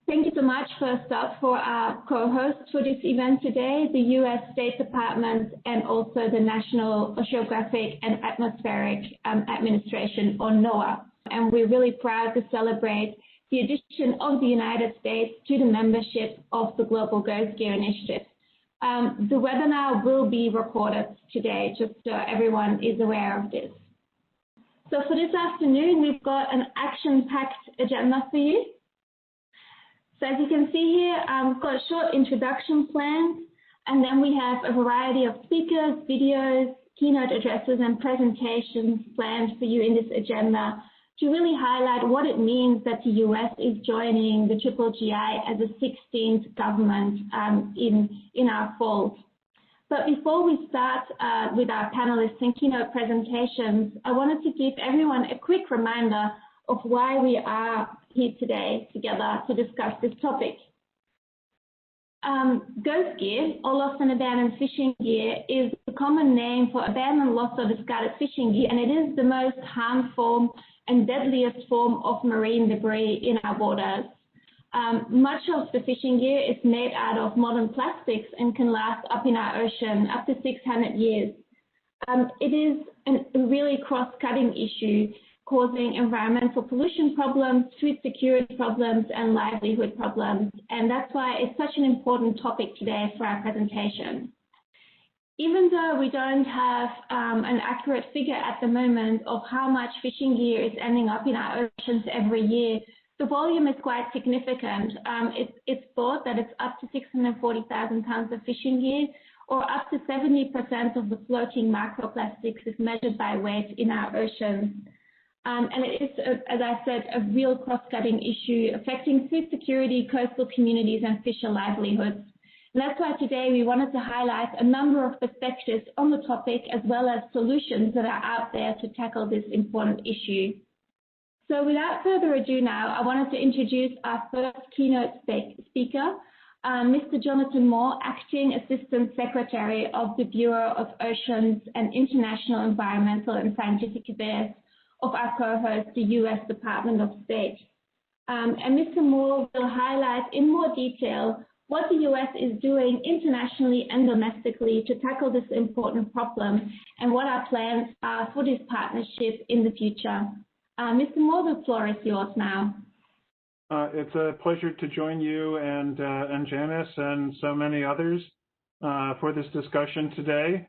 Thank you so much, first up, for our co-hosts for this event today, the U.S. State Department and also the National Oceanographic and Atmospheric Administration, or NOAA. And we're really proud to celebrate the addition of the United States to the membership of the Global Ghost Gear Initiative. The webinar will be recorded today, just so everyone is aware of this. So for this afternoon, we've got an action-packed agenda for you. So as you can see here, we've got a short introduction planned, and then we have a variety of speakers, videos, keynote addresses, and presentations planned for you in this agenda to really highlight what it means that the US is joining the GGGI as a 16th government in our fold. But before we start with our panelists and keynote presentations, I wanted to give everyone a quick reminder of why we are here today together to discuss this topic. Ghost gear, or lost and abandoned fishing gear, is a common name for abandoned, lost, or discarded fishing gear, and it is the most harmful and deadliest form of marine debris in our waters. Much of the fishing gear is made out of modern plastics and can last up in our ocean up to 600 years. It is a really cross-cutting issue, causing environmental pollution problems, food security problems, and livelihood problems. And that's why it's such an important topic today for our presentation. Even though we don't have an accurate figure at the moment of how much fishing gear is ending up in our oceans every year, the volume is quite significant. It's thought that it's up to 640,000 tons of fishing gear, or up to 70% of the floating microplastics is measured by weight in our oceans. And it is, as I said, a real cross-cutting issue affecting food security, coastal communities, and fisher livelihoods. And that's why today we wanted to highlight a number of perspectives on the topic, as well as solutions that are out there to tackle this important issue. So without further ado now, I wanted to introduce our first keynote speaker, Mr. Jonathan Moore, Acting Assistant Secretary of the Bureau of Oceans and International Environmental and Scientific Affairs of our co-host, the U.S. Department of State. And Mr. Moore will highlight in more detail what the U.S. is doing internationally and domestically to tackle this important problem and what our plans are for this partnership in the future. Mr. Moore, the floor is yours now. It's a pleasure to join you and Janice and so many others for this discussion today.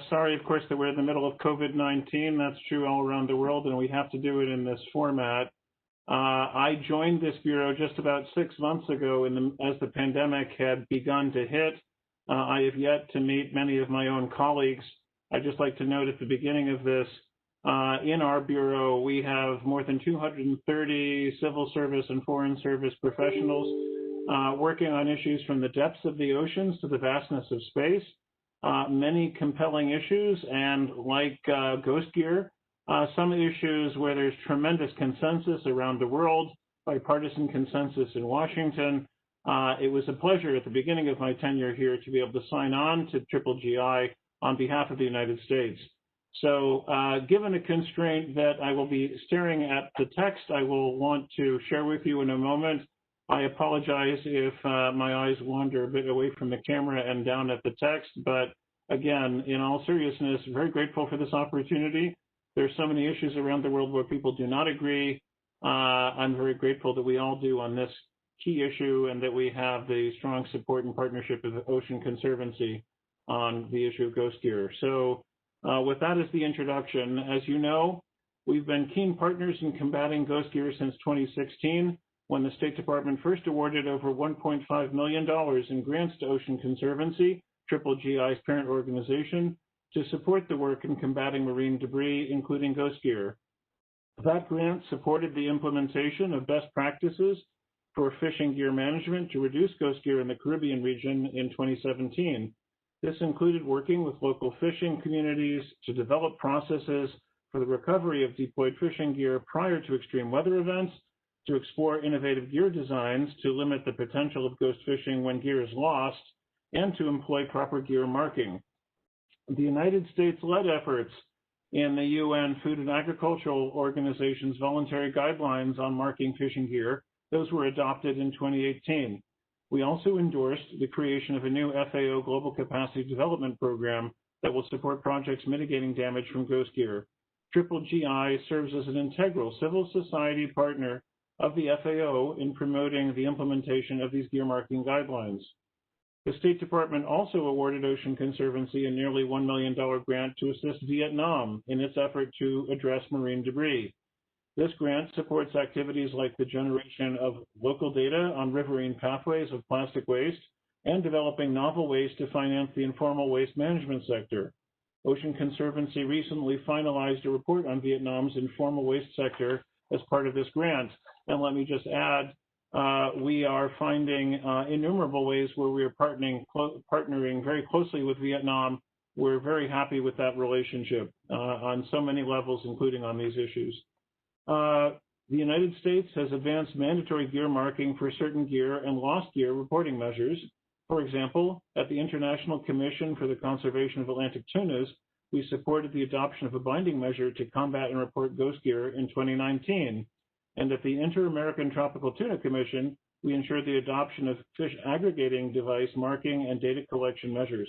Sorry, of course, that we're in the middle of COVID-19. That's true all around the world, and we have to do it in this format. I joined this bureau just about 6 months ago as the pandemic had begun to hit. I have yet to meet many of my own colleagues. I'd just like to note at the beginning of this, in our bureau, we have more than 230 civil service and foreign service professionals working on issues from the depths of the oceans to the vastness of space. Many compelling issues, and like ghost gear, some issues where there's tremendous consensus around the world, bipartisan consensus in Washington. It was a pleasure at the beginning of my tenure here to be able to sign on to GGGI on behalf of the United States. So given a constraint that I will be staring at the text I will want to share with you in a moment, I apologize if my eyes wander a bit away from the camera and down at the text, but again, in all seriousness, very grateful for this opportunity. There's so many issues around the world where people do not agree. I'm very grateful that we all do on this key issue and that we have the strong support and partnership of the Ocean Conservancy on the issue of ghost gear. So with that as the introduction, as you know, we've been keen partners in combating ghost gear since 2016. When the State Department first awarded over $1.5 million in grants to Ocean Conservancy, GGGI's parent organization, to support the work in combating marine debris, including ghost gear. That grant supported the implementation of best practices for fishing gear management to reduce ghost gear in the Caribbean region in 2017. This included working with local fishing communities to develop processes for the recovery of deployed fishing gear prior to extreme weather events, to explore innovative gear designs to limit the potential of ghost fishing when gear is lost, and to employ proper gear marking. The United States led efforts in the UN Food and Agricultural Organization's voluntary guidelines on marking fishing gear Those were adopted in 2018. We also endorsed the creation of a new FAO Global Capacity Development Program that will support projects mitigating damage from ghost gear. GGGI serves as an integral civil society partner of the FAO in promoting the implementation of these gear marking guidelines. The State Department also awarded Ocean Conservancy a nearly $1 million grant to assist Vietnam in its effort to address marine debris. This grant supports activities like the generation of local data on riverine pathways of plastic waste and developing novel ways to finance the informal waste management sector. Ocean Conservancy recently finalized a report on Vietnam's informal waste sector as part of this grant. And let me just add, we are finding innumerable ways where we are partnering very closely with Vietnam. We're very happy with that relationship on so many levels, including on these issues. The United States has advanced mandatory gear marking for certain gear and lost gear reporting measures. For example, at the International Commission for the Conservation of Atlantic Tunas, we supported the adoption of a binding measure to combat and report ghost gear in 2019. And at the Inter-American Tropical Tuna Commission, we ensured the adoption of fish aggregating device marking and data collection measures.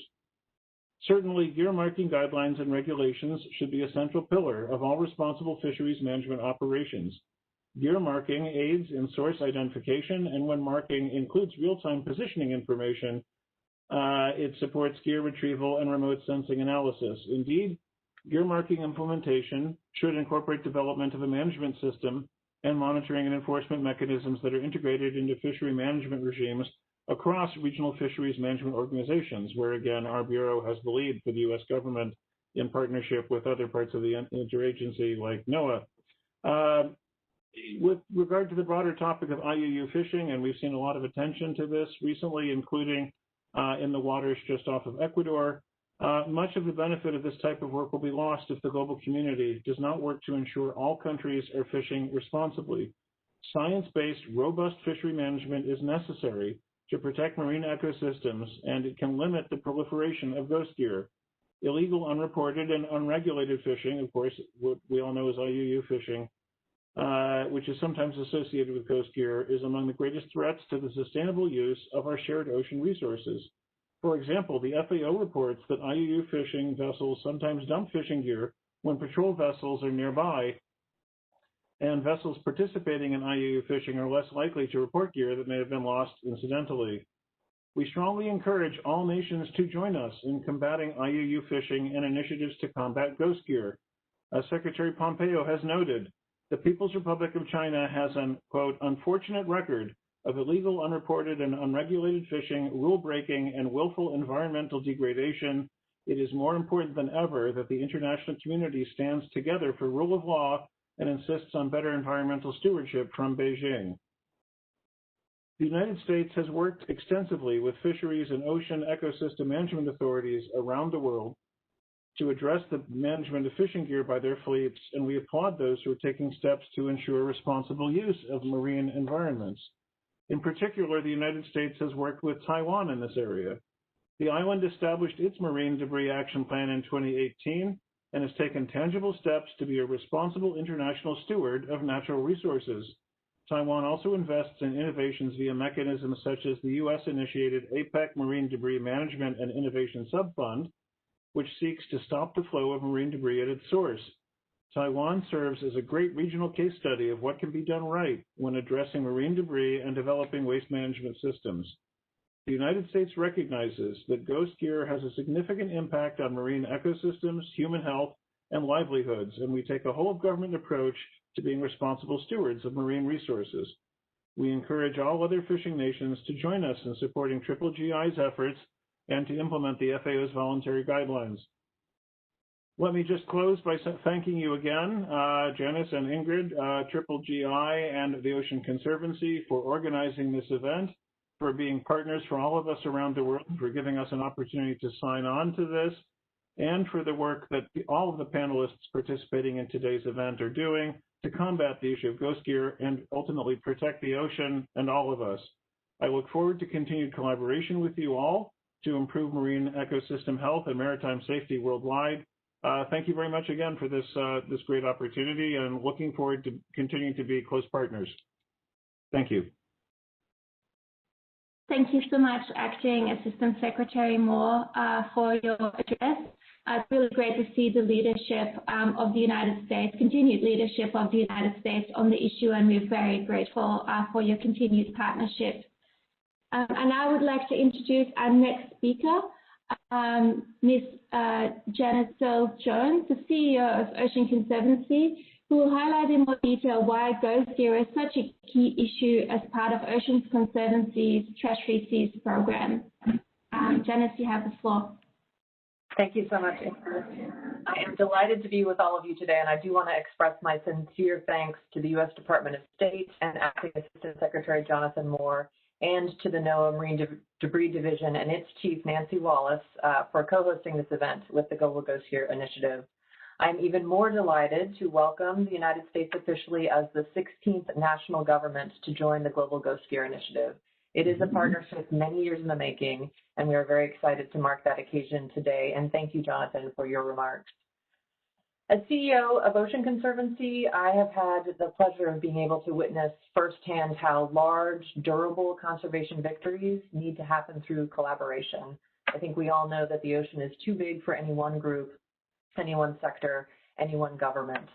Certainly, gear marking guidelines and regulations should be a central pillar of all responsible fisheries management operations. Gear marking aids in source identification, and when marking includes real-time positioning information, it supports gear retrieval and remote sensing analysis. Indeed, gear marking implementation should incorporate development of a management system and monitoring and enforcement mechanisms that are integrated into fishery management regimes across regional fisheries management organizations, where again, our Bureau has the lead for the US government in partnership with other parts of the interagency like NOAA. With regard to the broader topic of IUU fishing, and we've seen a lot of attention to this recently, including in the waters just off of Ecuador, much of the benefit of this type of work will be lost if the global community does not work to ensure all countries are fishing responsibly. Science-based, robust fishery management is necessary to protect marine ecosystems, and it can limit the proliferation of ghost gear. Illegal, unreported, and unregulated fishing, of course, what we all know as IUU fishing, which is sometimes associated with ghost gear, is among the greatest threats to the sustainable use of our shared ocean resources. For example, the FAO reports that IUU fishing vessels sometimes dump fishing gear when patrol vessels are nearby, and vessels participating in IUU fishing are less likely to report gear that may have been lost incidentally. We strongly encourage all nations to join us in combating IUU fishing and initiatives to combat ghost gear. As Secretary Pompeo has noted, the People's Republic of China has an, quote, unfortunate record of illegal, unreported, and unregulated fishing, rule-breaking, and willful environmental degradation. It is more important than ever that the international community stands together for rule of law and insists on better environmental stewardship from Beijing. The United States has worked extensively with fisheries and ocean ecosystem management authorities around the world to address the management of fishing gear by their fleets, and we applaud those who are taking steps to ensure responsible use of marine environments. In particular, the United States has worked with Taiwan in this area. The island established its marine debris action plan in 2018 and has taken tangible steps to be a responsible international steward of natural resources. Taiwan also invests in innovations via mechanisms such as the US-initiated APEC Marine Debris Management and Innovation Subfund, which seeks to stop the flow of marine debris at its source. Taiwan serves as a great regional case study of what can be done right when addressing marine debris and developing waste management systems. The United States recognizes that ghost gear has a significant impact on marine ecosystems, human health, and livelihoods, and we take a whole-of-government approach to being responsible stewards of marine resources. We encourage all other fishing nations to join us in supporting GGGI's efforts and to implement the FAO's voluntary guidelines. Let me just close by thanking you again, Janice and Ingrid, GGGI and the Ocean Conservancy for organizing this event, for being partners for all of us around the world, for giving us an opportunity to sign on to this, and for the work that all of the panelists participating in today's event are doing to combat the issue of ghost gear and ultimately protect the ocean and all of us. I look forward to continued collaboration with you all to improve marine ecosystem health and maritime safety worldwide. Thank you very much again for this great opportunity, and looking forward to continuing to be close partners. Thank you. Thank you so much, Acting Assistant Secretary Moore, for your address. It's really great to see the leadership of the United States, continued leadership of the United States on the issue, and we're very grateful for your continued partnership. And I would like to introduce our next speaker, Ms. Janet Searles-Jones, the CEO of Ocean Conservancy, who will highlight in more detail why ghost gear is such a key issue as part of Ocean Conservancy's Treasury Seas program. Janice, you have the floor. Thank you so much, Ingrid. I am delighted to be with all of you today, and I do want to express my sincere thanks to the U.S. Department of State and Acting Assistant Secretary Jonathan Moore, and to the NOAA Marine Debris Division and its chief, Nancy Wallace, for co-hosting this event with the Global Ghost Gear Initiative. I'm even more delighted to welcome the United States officially as the 16th national government to join the Global Ghost Gear Initiative. It is a partnership many years in the making, and we are very excited to mark that occasion today. And thank you, Jonathan, for your remarks. As CEO of Ocean Conservancy, I have had the pleasure of being able to witness firsthand how large, durable conservation victories need to happen through collaboration. I think we all know that the ocean is too big for any one group, any one sector, any one government.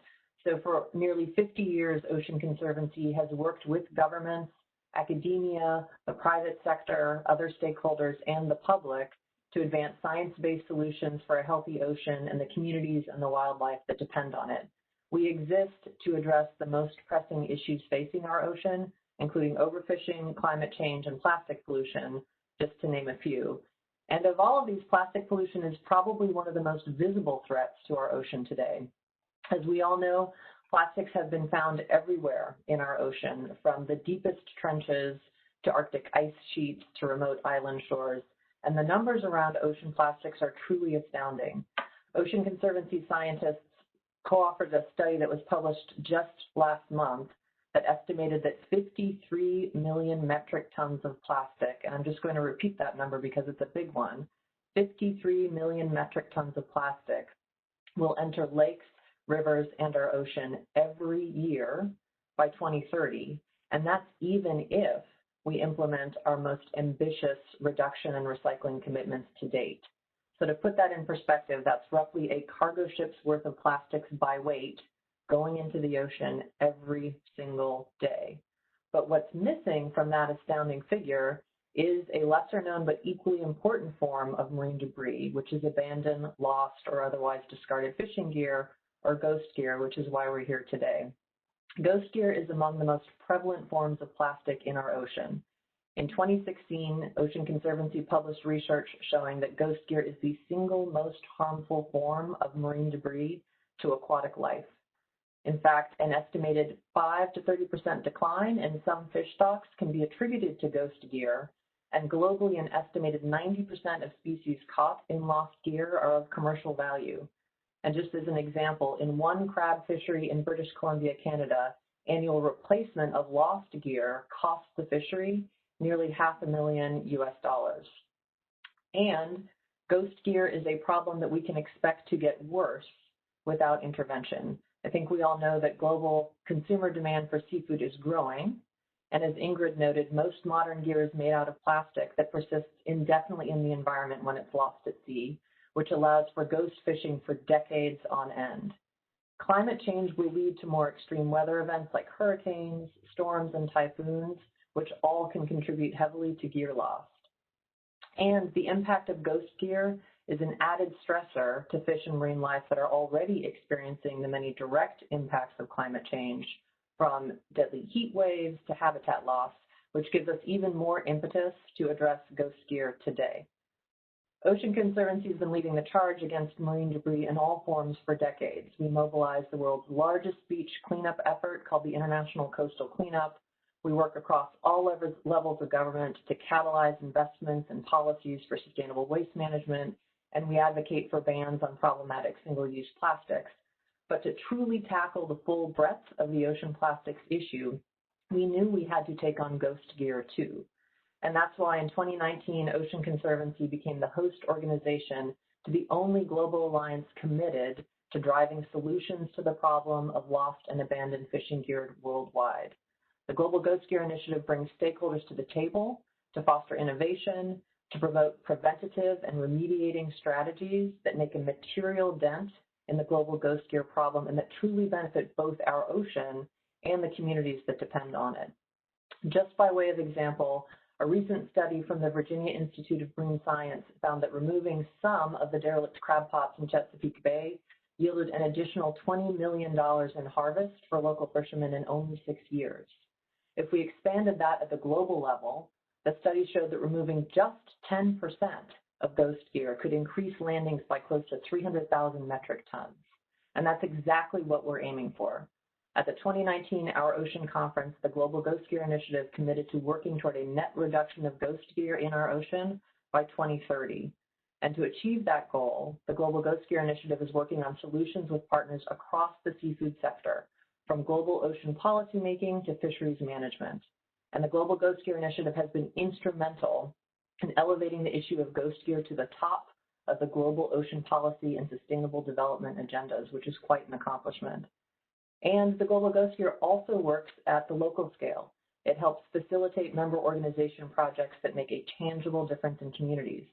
So for nearly 50 years, Ocean Conservancy has worked with governments, academia, the private sector, other stakeholders, and the public to advance science-based solutions for a healthy ocean and the communities and the wildlife that depend on it. We exist to address the most pressing issues facing our ocean, including overfishing, climate change, and plastic pollution, just to name a few. And of all of these, plastic pollution is probably one of the most visible threats to our ocean today. As we all know, plastics have been found everywhere in our ocean, from the deepest trenches to Arctic ice sheets to remote island shores. And the numbers around ocean plastics are truly astounding. Ocean Conservancy scientists co-authored a study that was published just last month that estimated that 53 million metric tons of plastic, and I'm just going to repeat that number because it's a big one, 53 million metric tons of plastic will enter lakes, rivers, and our ocean every year by 2030. And that's even if we implement our most ambitious reduction and recycling commitments to date. So to put that in perspective, that's roughly a cargo ship's worth of plastics by weight going into the ocean every single day. But what's missing from that astounding figure is a lesser known but equally important form of marine debris, which is abandoned, lost, or otherwise discarded fishing gear, or ghost gear, which is why we're here today. Ghost gear is among the most prevalent forms of plastic in our ocean. In 2016, Ocean Conservancy published research showing that ghost gear is the single most harmful form of marine debris to aquatic life. In fact, an estimated 5 to 30% decline in some fish stocks can be attributed to ghost gear, and globally an estimated 90% of species caught in lost gear are of commercial value. And just as an example, in one crab fishery in British Columbia, Canada, annual replacement of lost gear costs the fishery nearly $500,000 US. And ghost gear is a problem that we can expect to get worse without intervention. I think we all know that global consumer demand for seafood is growing. And as Ingrid noted, most modern gear is made out of plastic that persists indefinitely in the environment when it's lost at sea, which allows for ghost fishing for decades on end. Climate change will lead to more extreme weather events like hurricanes, storms, and typhoons, which all can contribute heavily to gear loss. And the impact of ghost gear is an added stressor to fish and marine life that are already experiencing the many direct impacts of climate change, from deadly heat waves to habitat loss, which gives us even more impetus to address ghost gear today. Ocean Conservancy has been leading the charge against marine debris in all forms for decades. We mobilized the world's largest beach cleanup effort called the International Coastal Cleanup. We work across all levels of government to catalyze investments and policies for sustainable waste management, and we advocate for bans on problematic single-use plastics. But to truly tackle the full breadth of the ocean plastics issue, we knew we had to take on ghost gear too. And that's why in 2019, Ocean Conservancy became the host organization to the only global alliance committed to driving solutions to the problem of lost and abandoned fishing gear worldwide. The Global Ghost Gear Initiative brings stakeholders to the table to foster innovation, to promote preventative and remediating strategies that make a material dent in the global ghost gear problem and that truly benefit both our ocean and the communities that depend on it. Just by way of example, a recent study from the Virginia Institute of Marine Science found that removing some of the derelict crab pots in Chesapeake Bay yielded an additional $20 million in harvest for local fishermen in only 6 years. If we expanded that at the global level, the study showed that removing just 10% of ghost gear could increase landings by close to 300,000 metric tons. And that's exactly what we're aiming for. At the 2019 Our Ocean Conference, the Global Ghost Gear Initiative committed to working toward a net reduction of ghost gear in our ocean by 2030. And to achieve that goal, the Global Ghost Gear Initiative is working on solutions with partners across the seafood sector, from global ocean policymaking to fisheries management. And the Global Ghost Gear Initiative has been instrumental in elevating the issue of ghost gear to the top of the global ocean policy and sustainable development agendas, which is quite an accomplishment. And the Global Ghost Gear also works at the local scale. It helps facilitate member organization projects that make a tangible difference in communities.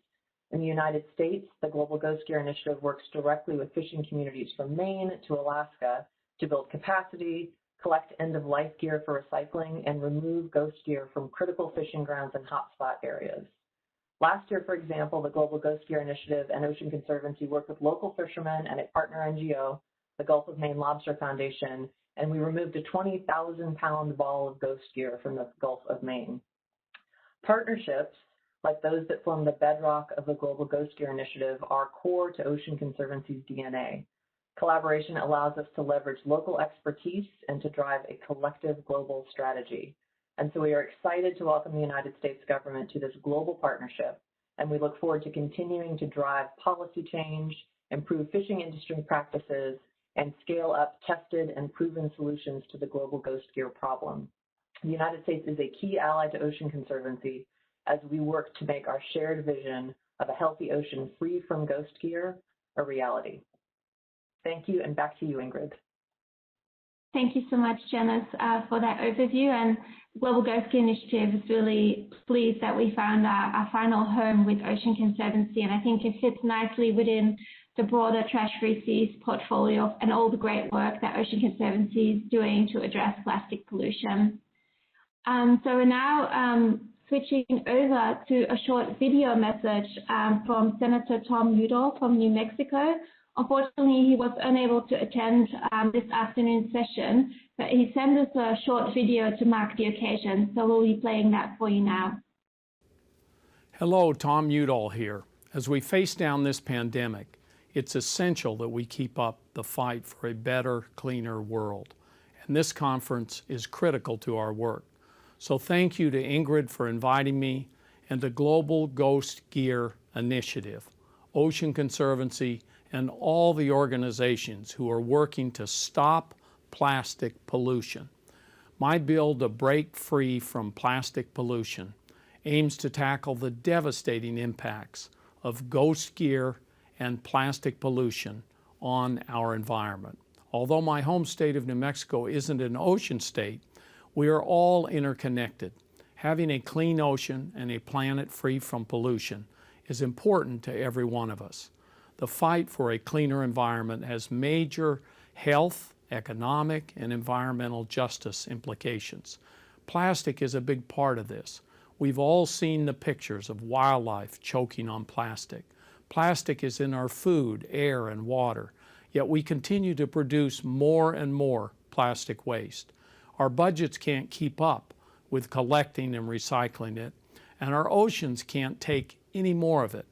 In the United States, the Global Ghost Gear Initiative works directly with fishing communities from Maine to Alaska to build capacity, collect end-of-life gear for recycling, and remove ghost gear from critical fishing grounds and hotspot areas. Last year, for example, the Global Ghost Gear Initiative and Ocean Conservancy worked with local fishermen and a partner NGO, the Gulf of Maine Lobster Foundation, and we removed a 20,000-pound ball of ghost gear from the Gulf of Maine. Partnerships, like those that form the bedrock of the Global Ghost Gear Initiative, are core to Ocean Conservancy's DNA. Collaboration allows us to leverage local expertise and to drive a collective global strategy. And so we are excited to welcome the United States government to this global partnership, and we look forward to continuing to drive policy change, improve fishing industry practices, and scale up tested and proven solutions to the global ghost gear problem. The United States is a key ally to Ocean Conservancy as we work to make our shared vision of a healthy ocean free from ghost gear a reality. Thank you, and back to you, Ingrid. Thank you so much, Janice, for that overview. And Global Ghost Gear Initiative is really pleased that we found our final home with Ocean Conservancy, and I think it fits nicely within the broader Trash-Free Seas portfolio and all the great work that Ocean Conservancy is doing to address plastic pollution. So we're now switching over to a short video message from Senator Tom Udall from New Mexico. Unfortunately, he was unable to attend this afternoon's session, but he sent us a short video to mark the occasion, so we'll be playing that for you now. Hello, Tom Udall here. As we face down this pandemic, it's essential that we keep up the fight for a better, cleaner world. And this conference is critical to our work. So thank you to Ingrid for inviting me and the Global Ghost Gear Initiative, Ocean Conservancy, and all the organizations who are working to stop plastic pollution. My bill to break free from plastic pollution aims to tackle the devastating impacts of ghost gear and plastic pollution on our environment. Although my home state of New Mexico isn't an ocean state, we are all interconnected. Having a clean ocean and a planet free from pollution is important to every one of us. The fight for a cleaner environment has major health, economic, and environmental justice implications. Plastic is a big part of this. We've all seen the pictures of wildlife choking on plastic. Plastic is in our food, air, and water, yet we continue to produce more and more plastic waste. Our budgets can't keep up with collecting and recycling it, and our oceans can't take any more of it.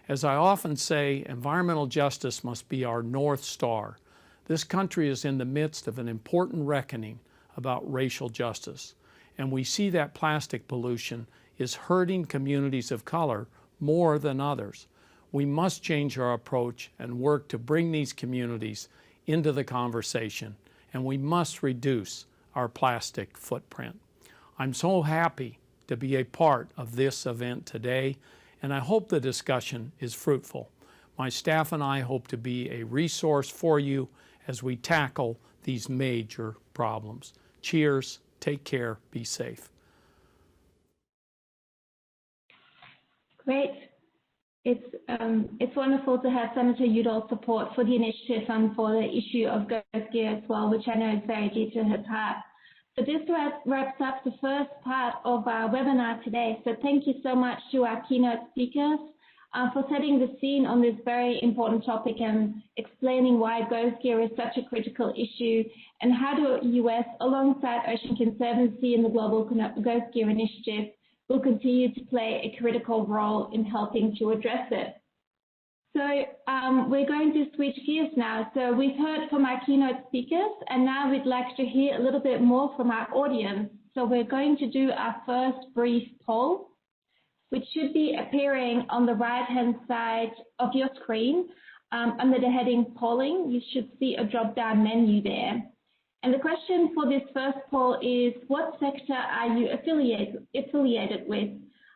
As I often say, environmental justice must be our North Star. This country is in the midst of an important reckoning about racial justice, and we see that plastic pollution is hurting communities of color more than others. We must change our approach and work to bring these communities into the conversation, and we must reduce our plastic footprint. I'm so happy to be a part of this event today, and I hope the discussion is fruitful. My staff and I hope to be a resource for you as we tackle these major problems. Cheers Take care. Be safe. Great. It's wonderful to have Senator Udall's support for the initiative and for the issue of ghost gear as well, which I know is very dear to his heart. So this wraps up the first part of our webinar today. So thank you so much to our keynote speakers for setting the scene on this very important topic and explaining why ghost gear is such a critical issue and how the US, alongside Ocean Conservancy and the Global Ghost Gear Initiative, will continue to play a critical role in helping to address it. So we're going to switch gears now. So we've heard from our keynote speakers, and now we'd like to hear a little bit more from our audience. So we're going to do our first brief poll, which should be appearing on the right-hand side of your screen. Under the heading polling, you should see a drop-down menu there. And the question for this first poll is, what sector are you affiliated with?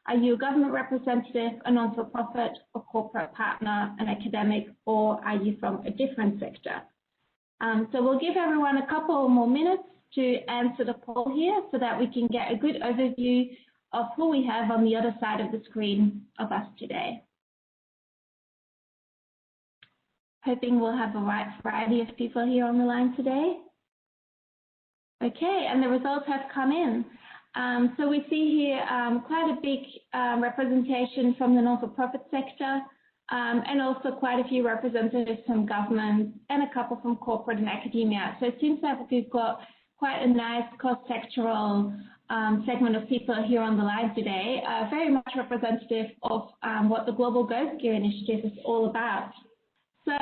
Are you a government representative, a non-for-profit, a corporate partner, an academic, or are you from a different sector? So we'll give everyone a couple more minutes to answer the poll here so that we can get a good overview of who we have on the other side of the screen of us today. Hoping we'll have a wide variety of people here on the line today. Okay, and the results have come in. So we see here quite a big representation from the non-for-profit sector and also quite a few representatives from government and a couple from corporate and academia. So it seems like we've got quite a nice cross-sectoral segment of people here on the line today, very much representative of what the Global Ghost Gear Initiative is all about. So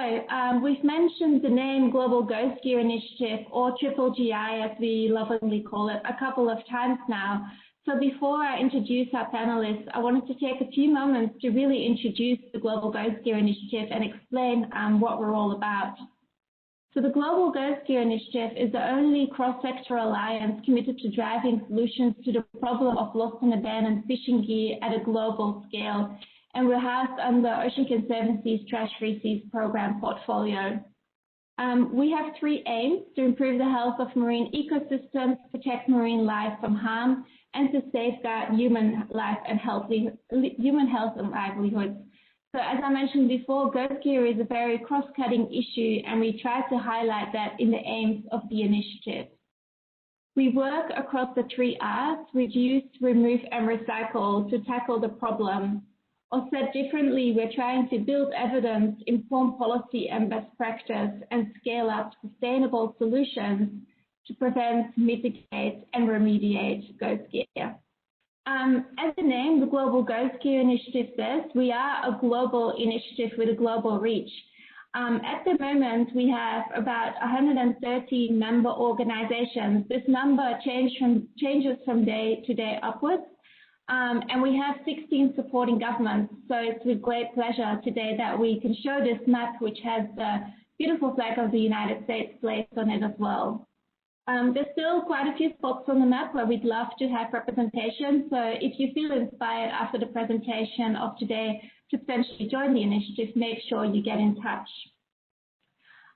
we've mentioned the name Global Ghost Gear Initiative, or GGGI as we lovingly call it, a couple of times now. So before I introduce our panelists, I wanted to take a few moments to really introduce the Global Ghost Gear Initiative and explain what we're all about. So the Global Ghost Gear Initiative is the only cross-sector alliance committed to driving solutions to the problem of lost and abandoned fishing gear at a global scale. And we're housed under Ocean Conservancy's Fisheries Seas program portfolio. We have three aims: to improve the health of marine ecosystems, protect marine life from harm, and to safeguard human health and livelihoods. So as I mentioned before, ghost gear is a very cross-cutting issue, and we try to highlight that in the aims of the initiative. We work across the three R's: reduce, remove, and recycle to tackle the problem. Or said differently, we're trying to build evidence, inform policy and best practice, and scale up sustainable solutions to prevent, mitigate, and remediate ghost gear. As the name, the Global Ghost Gear Initiative says, we are a global initiative with a global reach. At the moment, we have about 130 member organizations. This number changes from day to day upwards. And we have 16 supporting governments. So it's with great pleasure today that we can show this map, which has the beautiful flag of the United States placed on it as well. There's still quite a few spots on the map where we'd love to have representation. So if you feel inspired after the presentation of today to potentially join the initiative, make sure you get in touch.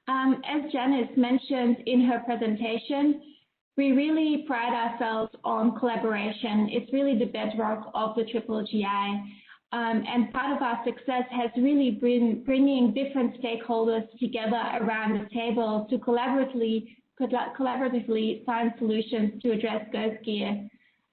As Janice mentioned in her presentation, we really pride ourselves on collaboration. It's really the bedrock of the GGGI. And part of our success has really been bringing different stakeholders together around the table to collaboratively find solutions to address ghost gear.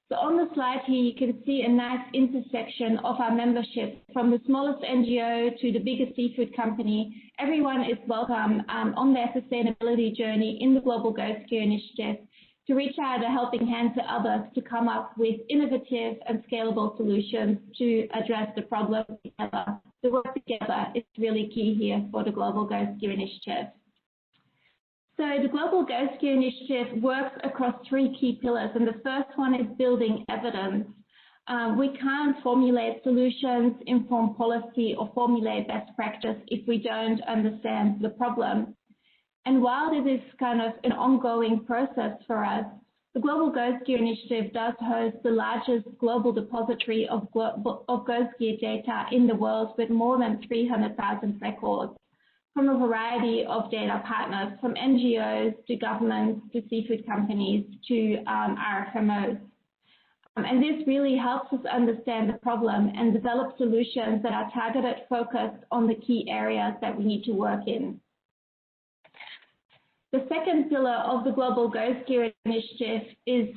So on the slide here, you can see a nice intersection of our membership, from the smallest NGO to the biggest seafood company. Everyone is welcome on their sustainability journey in the Global Ghost Gear Initiative to reach out a helping hand to others to come up with innovative and scalable solutions to address the problem together. The work together is really key here for the Global Ghost Gear Initiative. So the Global Ghost Gear Initiative works across three key pillars, and the first one is building evidence. We can't formulate solutions, inform policy, or formulate best practice if we don't understand the problem. And while this is kind of an ongoing process for us, the Global Ghost Gear Initiative does host the largest global depository of ghost gear data in the world, with more than 300,000 records. from a variety of data partners, from NGOs to governments to seafood companies to RFMOs. And this really helps us understand the problem and develop solutions that are targeted, focused on the key areas that we need to work in. The second pillar of the Global Ghost Gear Initiative is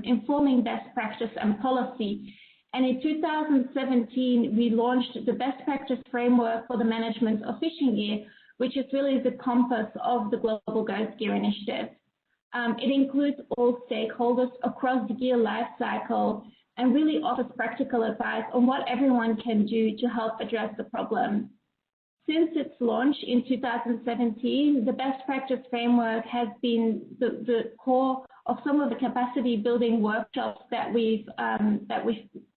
informing best practice and policy. And in 2017, we launched the best practice framework for the management of fishing gear, which is really the compass of the Global Ghost Gear Initiative. It includes all stakeholders across the gear life cycle and really offers practical advice on what everyone can do to help address the problem. Since its launch in 2017, the best practice framework has been the core of some of the capacity building workshops that we've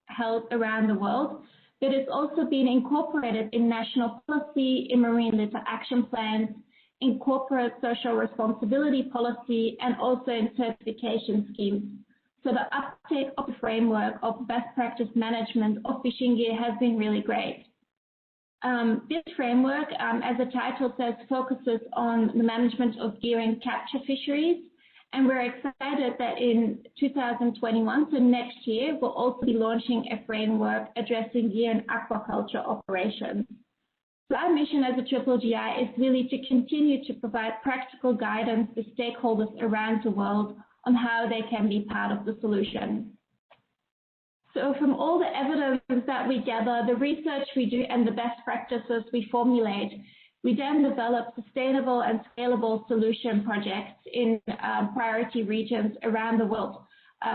held around the world, but it's also been incorporated in national policy, in marine litter action plans, in corporate social responsibility policy, and also in certification schemes. So the uptake of the framework of best practice management of fishing gear has been really great. This framework, as the title says, focuses on the management of gear and capture fisheries. And we're excited that in 2021, so next year, we'll also be launching a framework addressing gear and aquaculture operations. So our mission as a GGGI is really to continue to provide practical guidance to stakeholders around the world on how they can be part of the solution. So from all the evidence that we gather, the research we do, and the best practices we formulate, we then develop sustainable and scalable solution projects in priority regions around the world,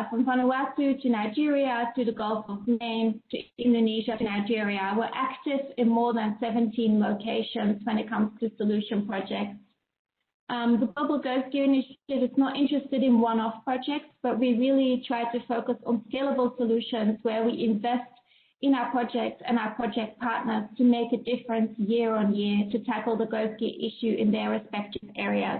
from Vanuatu to Nigeria to the Gulf of Maine to Indonesia to Nigeria. We're active in more than 17 locations when it comes to solution projects. The Global Ghost Gear Initiative is not interested in one-off projects, but we really try to focus on scalable solutions where we invest in our projects and our project partners to make a difference year on year to tackle the ghost gear issue in their respective areas.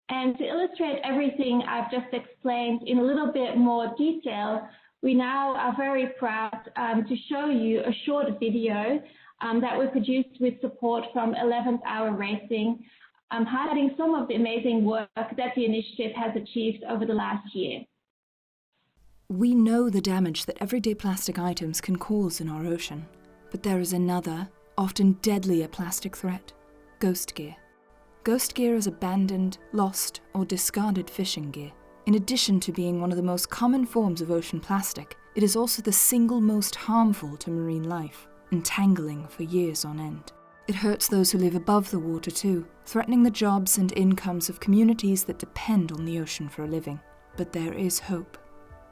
And to illustrate everything I've just explained in a little bit more detail, we now are very proud to show you a short video that we produced with support from 11th Hour Racing, highlighting some of the amazing work that the initiative has achieved over the last year. We know the damage that everyday plastic items can cause in our ocean, but there is another, often deadlier plastic threat: ghost gear. Ghost gear is abandoned, lost, or discarded fishing gear. In addition to being one of the most common forms of ocean plastic, it is also the single most harmful to marine life, entangling for years on end. It hurts those who live above the water too, threatening the jobs and incomes of communities that depend on the ocean for a living. But there is hope.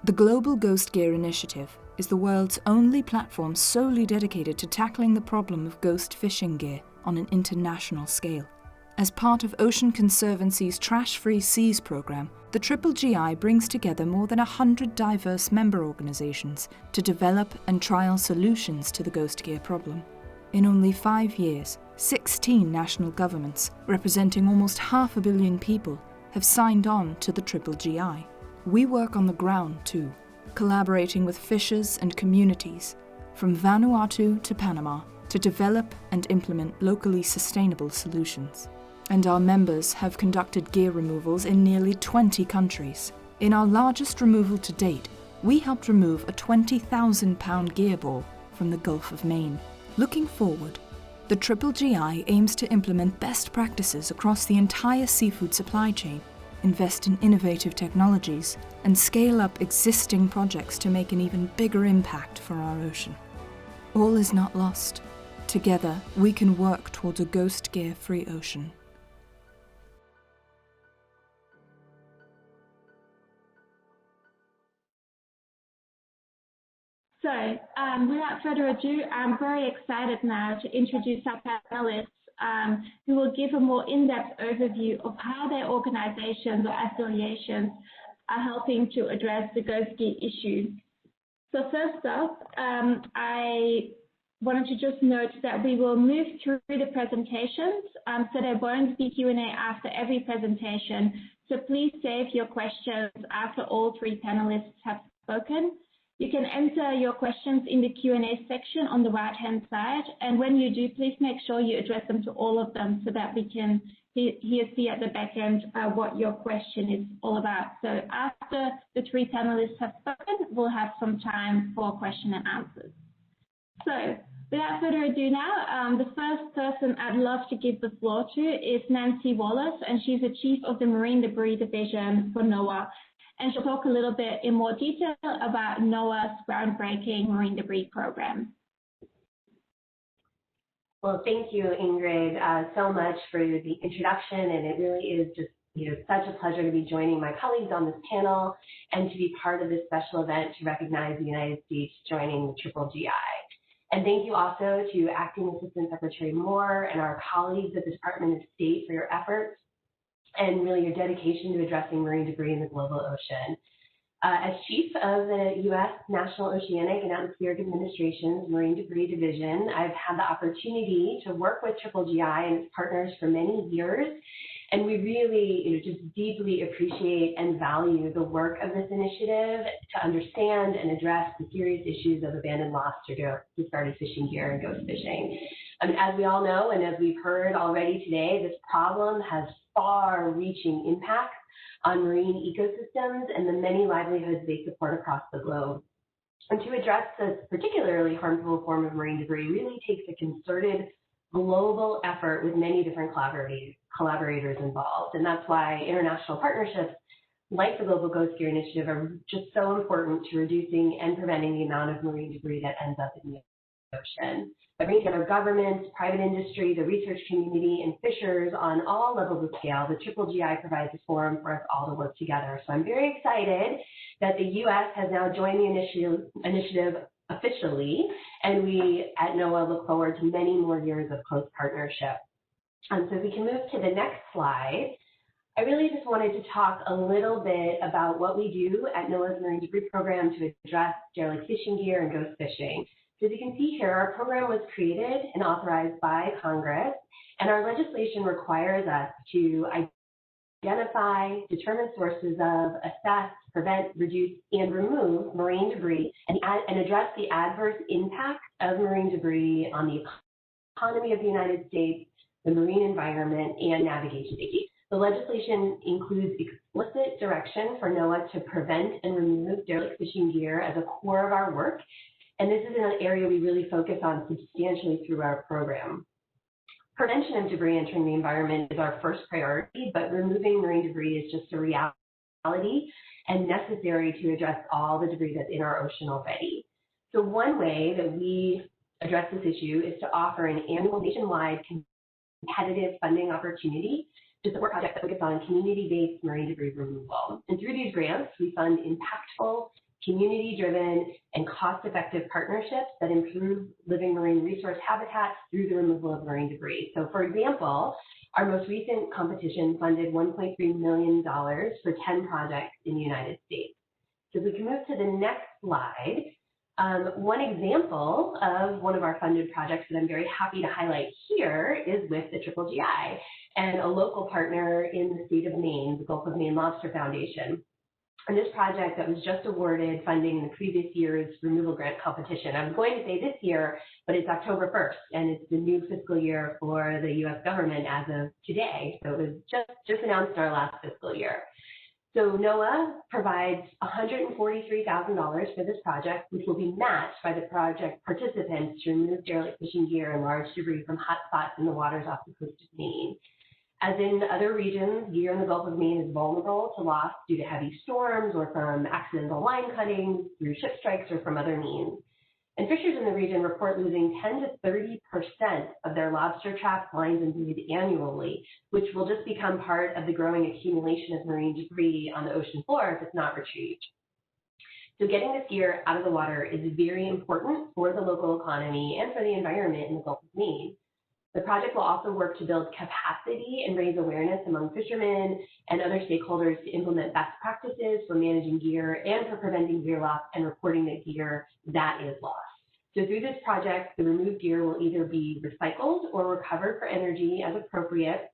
The Global Ghost Gear Initiative is the world's only platform solely dedicated to tackling the problem of ghost fishing gear on an international scale. As part of Ocean Conservancy's Trash-Free Seas program, the GGGI brings together more than 100 diverse member organizations to develop and trial solutions to the ghost gear problem. In only 5 years, 16 national governments, representing almost 500 million people, have signed on to the GGGI. We work on the ground too, collaborating with fishers and communities, from Vanuatu to Panama, to develop and implement locally sustainable solutions. And our members have conducted gear removals in nearly 20 countries. In our largest removal to date, we helped remove a 20,000-pound gear ball from the Gulf of Maine. Looking forward, the GGGI aims to implement best practices across the entire seafood supply chain, invest in innovative technologies, and scale up existing projects to make an even bigger impact for our ocean. All is not lost. Together, we can work towards a ghost gear-free ocean. So, without further ado, I'm very excited now to introduce our panelists who will give a more in-depth overview of how their organizations or affiliations are helping to address the ghost gear issue. So first up, I wanted to just note that we will move through the presentations, so there won't be Q&A after every presentation. So please save your questions after all three panelists have spoken. You can enter your questions in the Q&A section on the right-hand side, and when you do, please make sure you address them to all of them so that we can see at the back end what your question is all about. So after the three panelists have spoken, we'll have some time for question and answers. So without further ado now, the first person I'd love to give the floor to is Nancy Wallace, and she's the Chief of the Marine Debris Division for NOAA. And she'll talk a little bit in more detail about NOAA's groundbreaking marine debris program. Well, thank you, Ingrid, so much for the introduction, and it really is just such a pleasure to be joining my colleagues on this panel and to be part of this special event to recognize the United States joining the GGGI. And thank you also to Acting Assistant Secretary Moore and our colleagues at the Department of State for your efforts and really your dedication to addressing marine debris in the global ocean. As Chief of the U.S. National Oceanic and Atmospheric Administration's Marine Debris Division, I've had the opportunity to work with GGGI and its partners for many years, and we really just deeply appreciate and value the work of this initiative to understand and address the serious issues of abandoned lobster, discarded fishing gear, and ghost fishing. As we all know, and as we've heard already today, this problem has far-reaching impacts on marine ecosystems and the many livelihoods they support across the globe. And to address this particularly harmful form of marine debris really takes a concerted global effort with many different collaborators involved. And that's why international partnerships like the Global Ghost Gear Initiative are just so important to reducing and preventing the amount of marine debris that ends up in the ocean. By bringing together governments, private industry, the research community, and fishers on all levels of scale, the GGGI provides a forum for us all to work together. So I'm very excited that the U.S. has now joined the initiative officially, and we at NOAA look forward to many more years of close partnership. So if we can move to the next slide, I really just wanted to talk a little bit about what we do at NOAA's Marine Debris Program to address derelict fishing gear and ghost fishing. So as you can see here, our program was created and authorized by Congress, and our legislation requires us to identify, determine sources of, assess, prevent, reduce, and remove marine debris and address the adverse impact of marine debris on the economy of the United States, the marine environment, and navigation safety. The legislation includes explicit direction for NOAA to prevent and remove derelict fishing gear as a core of our work. And this is an area we really focus on substantially through our program. Prevention of debris entering the environment is our first priority, but removing marine debris is just a reality and necessary to address all the debris that's in our ocean already. So one way that we address this issue is to offer an annual nationwide competitive funding opportunity to support projects that focus on community-based marine debris removal. And through these grants, we fund impactful, community-driven, and cost-effective partnerships that improve living marine resource habitats through the removal of marine debris. So for example, our most recent competition funded $1.3 million for 10 projects in the United States. So if we can move to the next slide, one example of one of our funded projects that I'm very happy to highlight here is with the GGGI and a local partner in the state of Maine, the Gulf of Maine Lobster Foundation. And this project that was just awarded funding in the previous year's removal grant competition. I'm going to say this year, but it's October 1st, and it's the new fiscal year for the U.S. government as of today. So it was just announced in our last fiscal year. So NOAA provides $143,000 for this project, which will be matched by the project participants to remove derelict fishing gear and large debris from hotspots in the waters off the coast of Maine. As in other regions, gear in the Gulf of Maine is vulnerable to loss due to heavy storms or from accidental line cutting, through ship strikes, or from other means. And fishers in the region report losing 10 to 30% of their lobster traps, lines, and buoys annually, which will just become part of the growing accumulation of marine debris on the ocean floor if it's not retrieved. So getting this gear out of the water is very important for the local economy and for the environment in the Gulf of Maine. The project will also work to build capacity and raise awareness among fishermen and other stakeholders to implement best practices for managing gear and for preventing gear loss and reporting the gear that is lost. So through this project, the removed gear will either be recycled or recovered for energy as appropriate,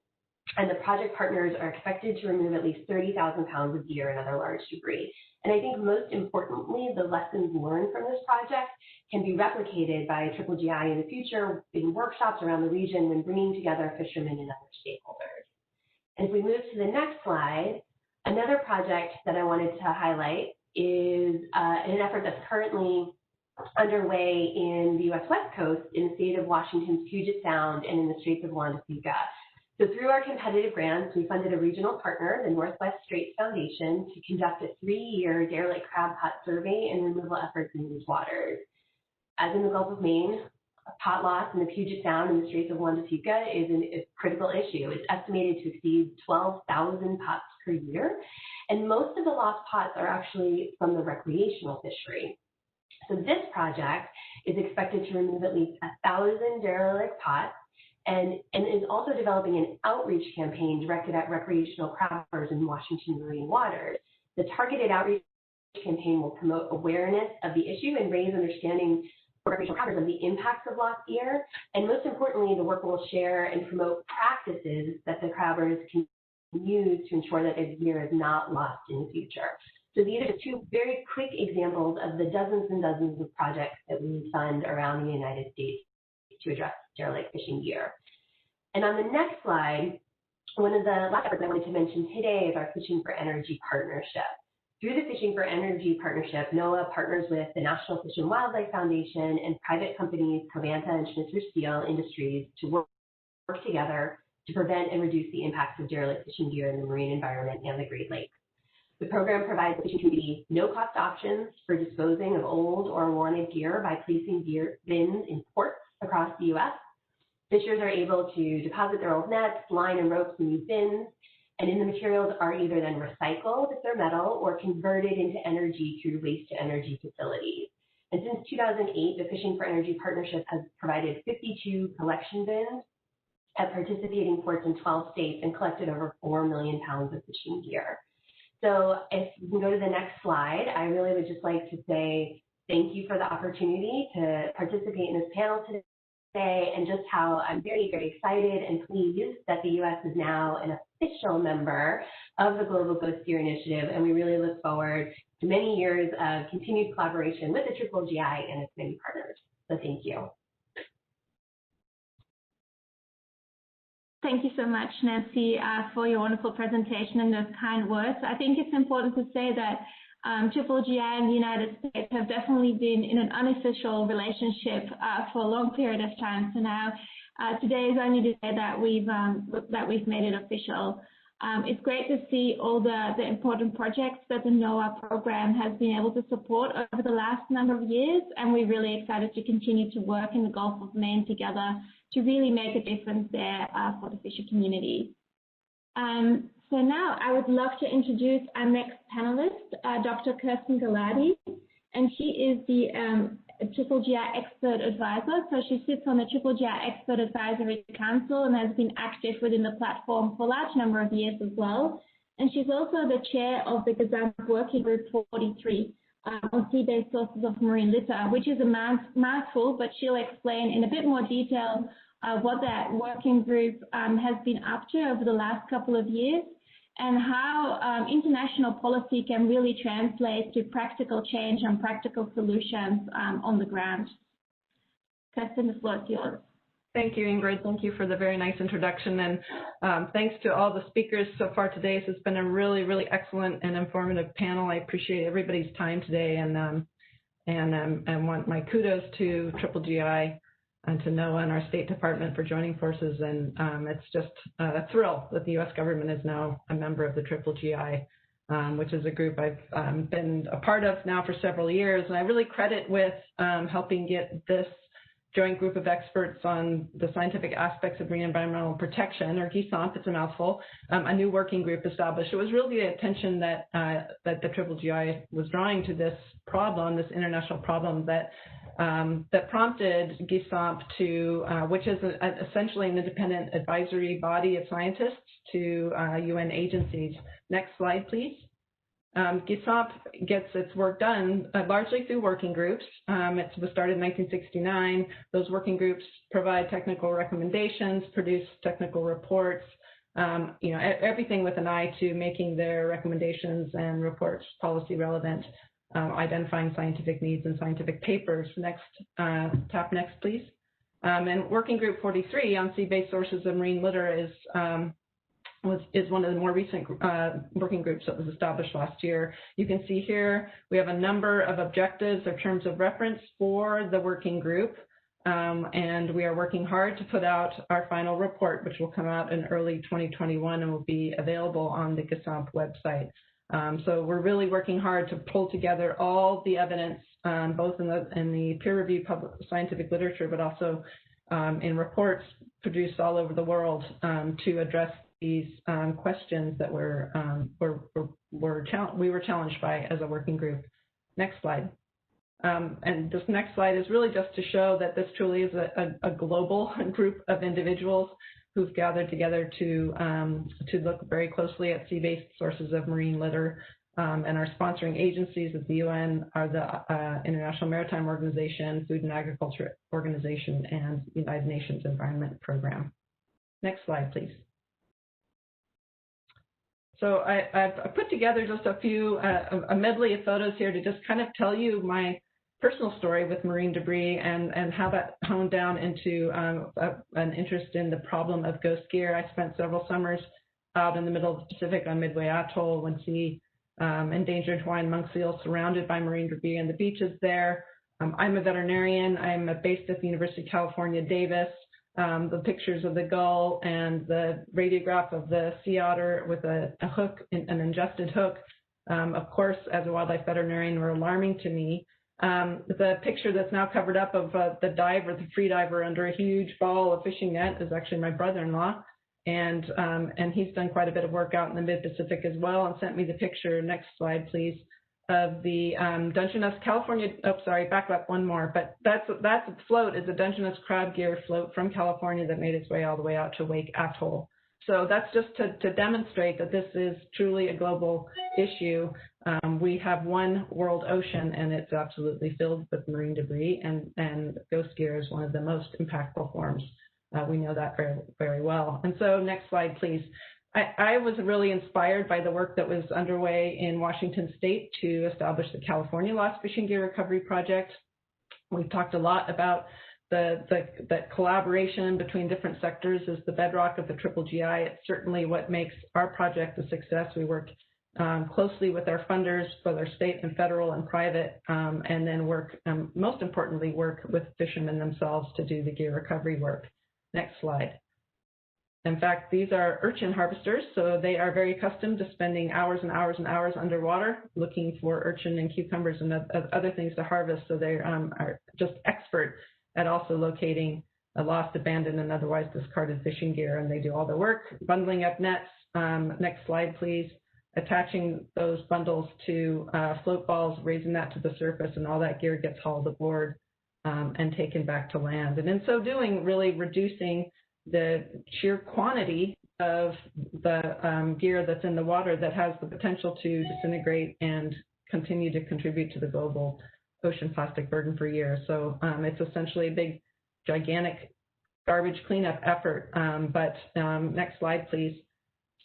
and the project partners are expected to remove at least 30,000 pounds of gear and other large debris. And I think most importantly, the lessons learned from this project can be replicated by GGGI in the future in workshops around the region when bringing together fishermen and other stakeholders. And if we move to the next slide, another project that I wanted to highlight is an effort that's currently underway in the U.S. West Coast in the state of Washington's Puget Sound and in the Straits of Juan de Fuca. So through our competitive grants, we funded a regional partner, the Northwest Straits Foundation, to conduct a 3-year derelict crab pot survey and removal efforts in these waters. As in the Gulf of Maine, pot loss in the Puget Sound and the Straits of Juan de Fuca is a critical issue. It's estimated to exceed 12,000 pots per year, and most of the lost pots are actually from the recreational fishery. So this project is expected to remove at least 1,000 derelict pots and is also developing an outreach campaign directed at recreational crabbers in Washington marine waters. The targeted outreach campaign will promote awareness of the issue and raise understanding for recreational crabbers of the impacts of lost gear. And most importantly, the work will share and promote practices that the crabbers can use to ensure that their gear is not lost in the future. So these are 2 very quick examples of the dozens and dozens of projects that we fund around the United States to address derelict fishing gear. And on the next slide, one of the last efforts I wanted to mention today is our Fishing for Energy partnership. Through the Fishing for Energy partnership, NOAA partners with the National Fish and Wildlife Foundation and private companies Covanta and Schnitzer Steel Industries to work together to prevent and reduce the impacts of derelict fishing gear in the marine environment and the Great Lakes. The program provides the fishing community no-cost options for disposing of old or unwanted gear by placing gear bins in ports across the U.S. Fishers are able to deposit their old nets, line, and ropes in these bins, and the materials are either then recycled if they're metal or converted into energy through waste-to-energy facilities. And since 2008, the Fishing for Energy Partnership has provided 52 collection bins at participating ports in 12 states and collected over 4 million pounds of fishing gear. So if we can go to the next slide, I really would just like to say thank you for the opportunity to participate in this panel today and just how I'm very, very excited and pleased that the U.S. is now an official member of the Global Ghost Gear Initiative, and we really look forward to many years of continued collaboration with the GGGI and its many partners. So thank you. Thank you so much, Nancy, for your wonderful presentation and those kind words. I think it's important to say that GGGI and the United States have definitely been in an unofficial relationship for a long period of time. So now today is only the day that we've made it official. It's great to see all the important projects that the NOAA program has been able to support over the last number of years, and we're really excited to continue to work in the Gulf of Maine together to really make a difference there for the fisher community. So now I would love to introduce our next panelist, Dr. Kirsten Galati, and she is the GGGI Expert Advisor. So she sits on the GGGI Expert Advisory Council and has been active within the platform for a large number of years as well. And she's also the chair of the GESAMP Working Group 43 on sea-based sources of marine litter, which is a mouthful, but she'll explain in a bit more detail what that working group has been up to over the last couple of years and how international policy can really translate to practical change and practical solutions on the ground. Kirsten, the floor is yours. Thank you, Ingrid. Thank you for the very nice introduction, and thanks to all the speakers so far today. This has been a really, really excellent and informative panel. I appreciate everybody's time today, and want my kudos to GGGI and to NOAA and our State Department for joining forces. And it's just a thrill that the U.S. government is now a member of the GGGI, which is a group I've been a part of now for several years, and I really credit with helping get this joint group of experts on the scientific aspects of marine environmental protection, or GESAMP, it's a mouthful, a new working group established. It was really the attention that the GGGI was drawing to this problem, this international problem that prompted GESAMP to, which is essentially an independent advisory body of scientists to UN agencies. Next slide, please. GESAMP gets its work done largely through working groups. It was started in 1969. Those working groups provide technical recommendations, produce technical reports, everything with an eye to making their recommendations and reports policy relevant, identifying scientific needs and scientific papers. Next, tap next, please. And Working Group 43 on sea-based sources of marine litter is one of the more recent working groups that was established last year. You can see here we have a number of objectives or terms of reference for the working group, and we are working hard to put out our final report, which will come out in early 2021 and will be available on the GESAMP website. So we're really working hard to pull together all the evidence, both in the peer-reviewed public scientific literature, but also in reports produced all over the world to address these questions that we were challenged by as a working group. Next slide. And this next slide is really just to show that this truly is a global group of individuals who've gathered together to look very closely at sea-based sources of marine litter. And our sponsoring agencies at the UN are the International Maritime Organization, Food and Agriculture Organization, and United Nations Environment Program. Next slide, please. So I've put together just a medley of photos here to just kind of tell you my personal story with marine debris and how that honed down into an interest in the problem of ghost gear. I spent several summers out in the middle of the Pacific on Midway Atoll when endangered Hawaiian monk seals surrounded by marine debris on the beaches there. I'm a veterinarian. I'm based at the University of California, Davis. The pictures of the gull and the radiograph of the sea otter with a hook, an ingested hook, of course, as a wildlife veterinarian, were alarming to me. The picture that's now covered up of the free diver under a huge ball of fishing net is actually my brother-in-law, and he's done quite a bit of work out in the mid-Pacific as well, and sent me the picture. Next slide, please. Of the Dungeness California. Oh, sorry, back up one more. But that's float is a Dungeness crab gear float from California that made its way all the way out to Wake Atoll. So that's just to demonstrate that this is truly a global issue. We have one world ocean, and it's absolutely filled with marine debris, and ghost gear is one of the most impactful forms. We know that very, very well. And so next slide, please. I was really inspired by the work that was underway in Washington State to establish the California Lost Fishing Gear Recovery Project. We've talked a lot about the collaboration between different sectors is the bedrock of the GGGI. It's certainly what makes our project a success. We work closely with our funders, both our state and federal and private, and then most importantly, work with fishermen themselves to do the gear recovery work. Next slide. In fact, these are urchin harvesters, so they are very accustomed to spending hours and hours and hours underwater looking for urchin and cucumbers and other things to harvest. So they are just expert at also locating lost, abandoned, and otherwise discarded fishing gear, and they do all the work, bundling up nets. Next slide, please. Attaching those bundles to float balls, raising that to the surface, and all that gear gets hauled aboard and taken back to land. And in so doing, really reducing the sheer quantity of the gear that's in the water that has the potential to disintegrate and continue to contribute to the global ocean plastic burden for years. So it's essentially a big, gigantic garbage cleanup effort. Next slide, please.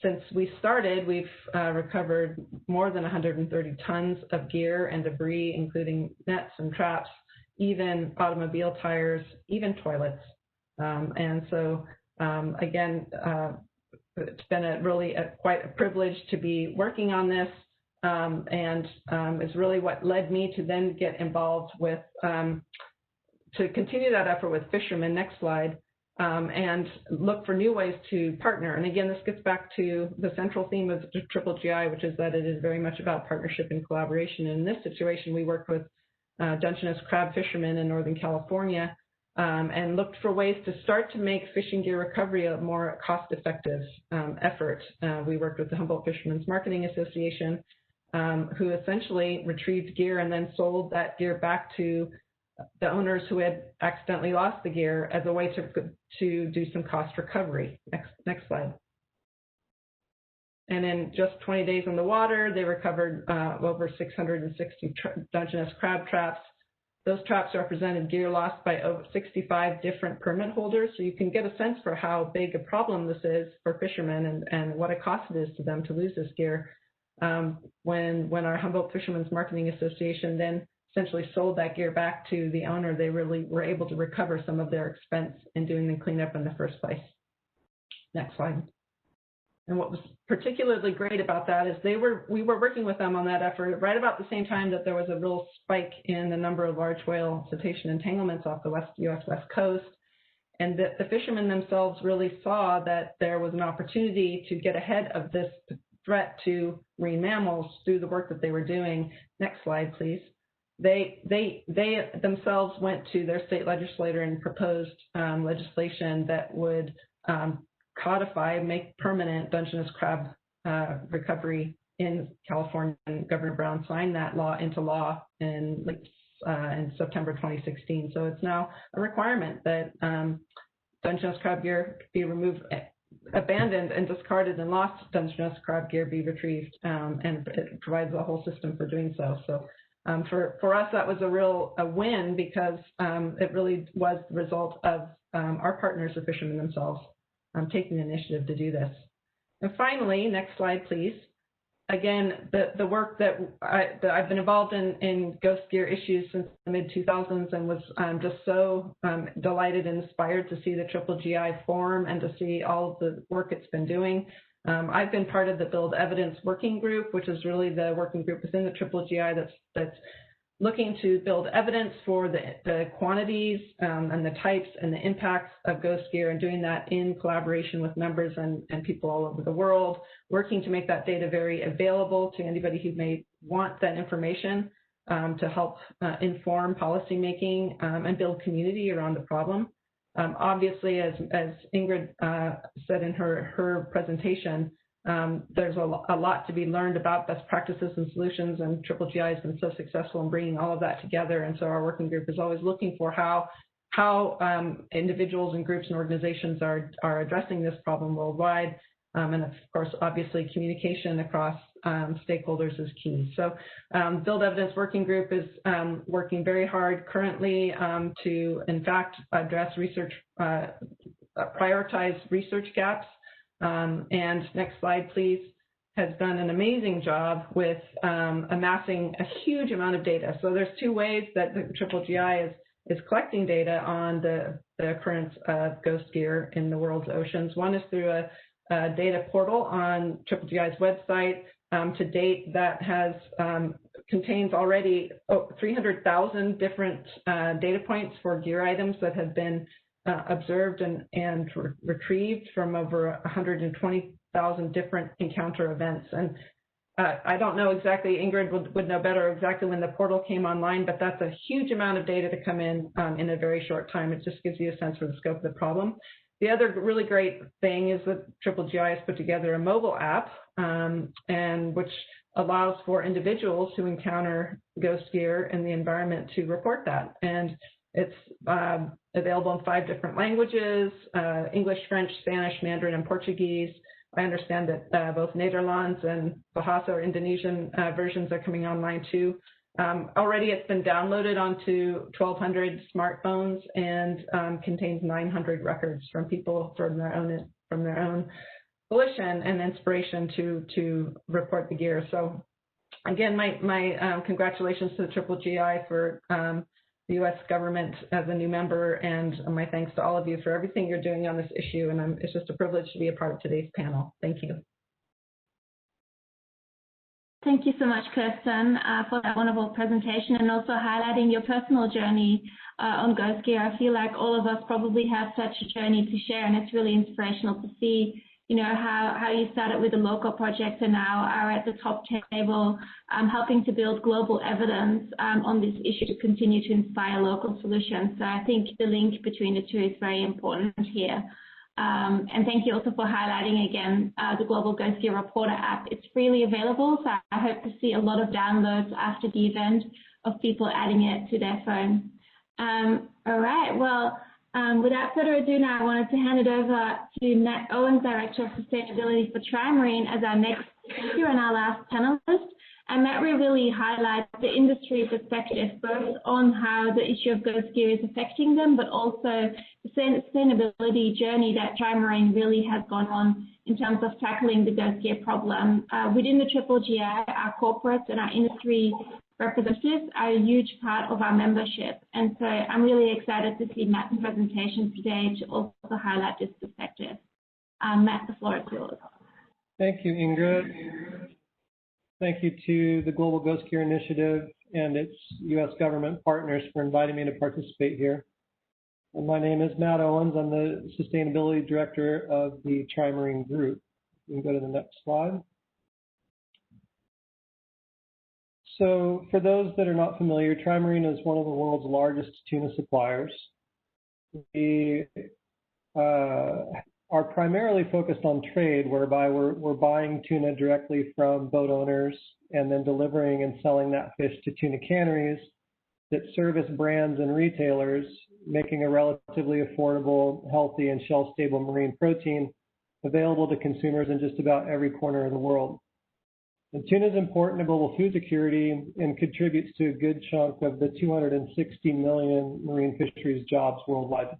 Since we started, we've recovered more than 130 tons of gear and debris, including nets and traps, even automobile tires, even toilets. And so, again, it's been quite a privilege to be working on this, and it's really what led me to then get involved with, to continue that effort with fishermen, next slide, and look for new ways to partner. And again, this gets back to the central theme of the GGGI, which is that it is very much about partnership and collaboration. And in this situation, we worked with Dungeness crab fishermen in Northern California, and looked for ways to start to make fishing gear recovery a more cost-effective effort. We worked with the Humboldt Fishermen's Marketing Association, who essentially retrieved gear and then sold that gear back to the owners who had accidentally lost the gear as a way to do some cost recovery. Next slide. And in just 20 days on the water, they recovered over 660 Dungeness crab traps. Those traps represented gear lost by over 65 different permit holders. So you can get a sense for how big a problem this is for fishermen and what a cost it is to them to lose this gear. When our Humboldt Fishermen's Marketing Association then essentially sold that gear back to the owner, they really were able to recover some of their expense in doing the cleanup in the first place. Next slide. And what was particularly great about that is we were working with them on that effort right about the same time that there was a real spike in the number of large whale cetacean entanglements off the U.S. West Coast. And the fishermen themselves really saw that there was an opportunity to get ahead of this threat to marine mammals through the work that they were doing. Next slide, please. They themselves went to their state legislator and proposed legislation that would codify, make permanent Dungeness crab recovery in California, and Governor Brown signed that law into law in September 2016. So it's now a requirement that Dungeness crab gear be removed, abandoned and discarded, and lost Dungeness crab gear be retrieved, and it provides a whole system for doing so. So for us, that was a win, because it really was the result of our partners, the fishermen themselves, taking the initiative to do this. And finally, next slide, please. Again, the work that I've been involved in ghost gear issues since the mid-2000s, and was just so delighted and inspired to see the GGGI form and to see all of the work it's been doing. I've been part of the Build Evidence Working Group, which is really the working group within the GGGI that's looking to build evidence for the quantities and the types and the impacts of ghost gear, and doing that in collaboration with members and people all over the world, working to make that data very available to anybody who may want that information to help inform policymaking and build community around the problem. Obviously, as Ingrid said in her presentation, there's a lot to be learned about best practices and solutions, and GGGI has been so successful in bringing all of that together. And so our working group is always looking for how individuals and groups and organizations are addressing this problem worldwide. And of course, obviously, communication across stakeholders is key. So Build Evidence Working Group is working very hard currently to, in fact, address research, prioritize research gaps. And next slide, please, has done an amazing job with amassing a huge amount of data. So there's two ways that the GGGI is collecting data on the occurrence of ghost gear in the world's oceans. One is through a data portal on GGGI's website. To date, that has contains already 300,000 different data points for gear items that have been observed and retrieved from over 120,000 different encounter events. And I don't know exactly, Ingrid would know better exactly when the portal came online, but that's a huge amount of data to come in a very short time. It just gives you a sense for the scope of the problem. The other really great thing is that GGGI has put together a mobile app, and which allows for individuals who encounter ghost gear in the environment to report that. And it's available in 5 different languages, English, French, Spanish, Mandarin, and Portuguese. I understand that both Netherlands and Bahasa or Indonesian versions are coming online too. Already it's been downloaded onto 1,200 smartphones and contains 900 records from people from their own volition and inspiration to report the gear. So again, my congratulations to the GGGI for the U.S. government as a new member, and my thanks to all of you for everything you're doing on this issue. And it's just a privilege to be a part of today's panel. Thank you. Thank you so much, Kirsten, for that wonderful presentation, and also highlighting your personal journey on ghost gear. I feel like all of us probably have such a journey to share, and it's really inspirational to see, you know, how you started with a local project and now are at the top table, helping to build global evidence on this issue to continue to inspire local solutions. So I think the link between the two is very important here. And thank you also for highlighting again the Global Ghost Gear Reporter app. It's freely available, so I hope to see a lot of downloads after the event of people adding it to their phone. All right, well, without further ado now, I wanted to hand it over to Matt Owens, Director of Sustainability for TriMarine, as our next speaker and our last panelist. And that really highlights the industry perspective, both on how the issue of ghost gear is affecting them, but also the sustainability journey that TriMarine really has gone on in terms of tackling the ghost gear problem. Within the GGGI, our corporates and our industry representatives are a huge part of our membership. And so I'm really excited to see Matt's presentation today to also highlight this perspective. Matt, the floor is yours. Thank you, Ingrid. Thank you to the Global Ghost Gear Initiative and its U.S. government partners for inviting me to participate here. And my name is Matt Owens. I'm the Sustainability Director of the TriMarine Group. You can go to the next slide. So for those that are not familiar, TriMarine is one of the world's largest tuna suppliers. We are primarily focused on trade, whereby we're buying tuna directly from boat owners and then delivering and selling that fish to tuna canneries that service brands and retailers, making a relatively affordable, healthy, and shelf-stable marine protein available to consumers in just about every corner of the world. And tuna is important to global food security and contributes to a good chunk of the 260 million marine fisheries jobs worldwide.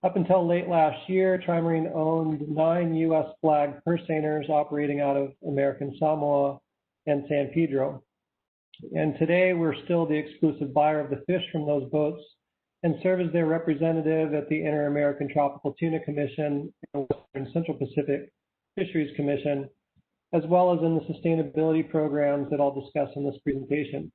Up until late last year, TriMarine owned 9 U.S. flagged purse seiners operating out of American Samoa and San Pedro. And today, we're still the exclusive buyer of the fish from those boats and serve as their representative at the Inter-American Tropical Tuna Commission and Western Central Pacific Fisheries Commission, as well as in the sustainability programs that I'll discuss in this presentation.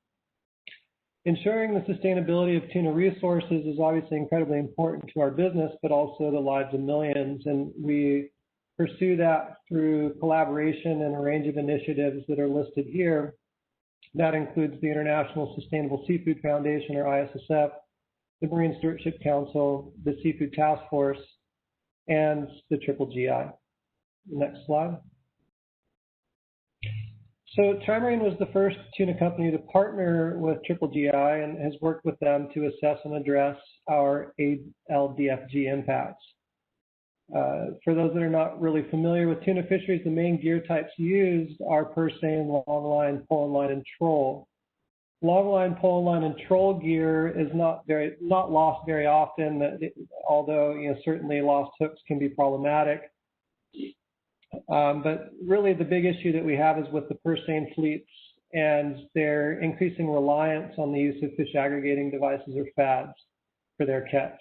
Ensuring the sustainability of tuna resources is obviously incredibly important to our business, but also the lives of millions. And we pursue that through collaboration and a range of initiatives that are listed here. That includes the International Sustainable Seafood Foundation, or ISSF, the Marine Stewardship Council, the Seafood Task Force, and the GGGI. Next slide. So TriMarine was the first tuna company to partner with GGGI and has worked with them to assess and address our ALDFG impacts. For those that are not really familiar with tuna fisheries, the main gear types used are purse seine, longline, pole and line, and troll. Longline, pole and line, and troll gear is not lost very often, although certainly lost hooks can be problematic. But really the big issue that we have is with the purse seine fleets and their increasing reliance on the use of fish aggregating devices or FADs for their catch.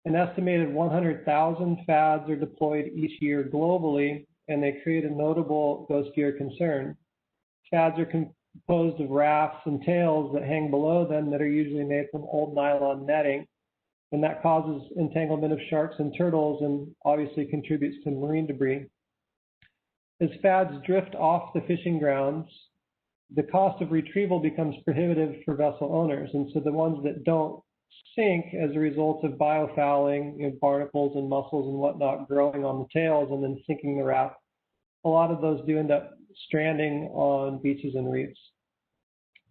An estimated 100,000 FADs are deployed each year globally, and they create a notable ghost gear concern. FADs are composed of rafts and tails that hang below them that are usually made from old nylon netting, and that causes entanglement of sharks and turtles and obviously contributes to marine debris. As FADs drift off the fishing grounds, the cost of retrieval becomes prohibitive for vessel owners, and so the ones that don't sink as a result of biofouling, barnacles and mussels and whatnot growing on the tails and then sinking the raft, a lot of those do end up stranding on beaches and reefs.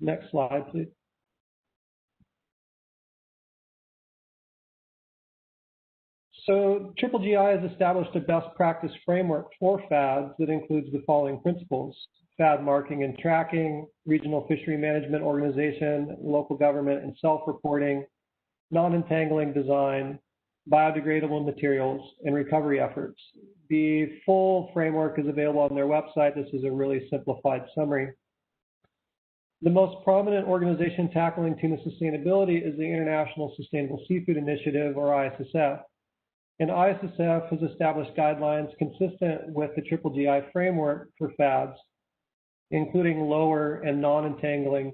Next slide, please. So GGGI has established a best practice framework for FADs that includes the following principles: FAD marking and tracking, regional fishery management organization, local government and self-reporting, non-entangling design, biodegradable materials, and recovery efforts. The full framework is available on their website. This is a really simplified summary. The most prominent organization tackling tuna sustainability is the International Sustainable Seafood Initiative, or ISSF. And ISSF has established guidelines consistent with the GGGI framework for FADs, including lower and non-entangling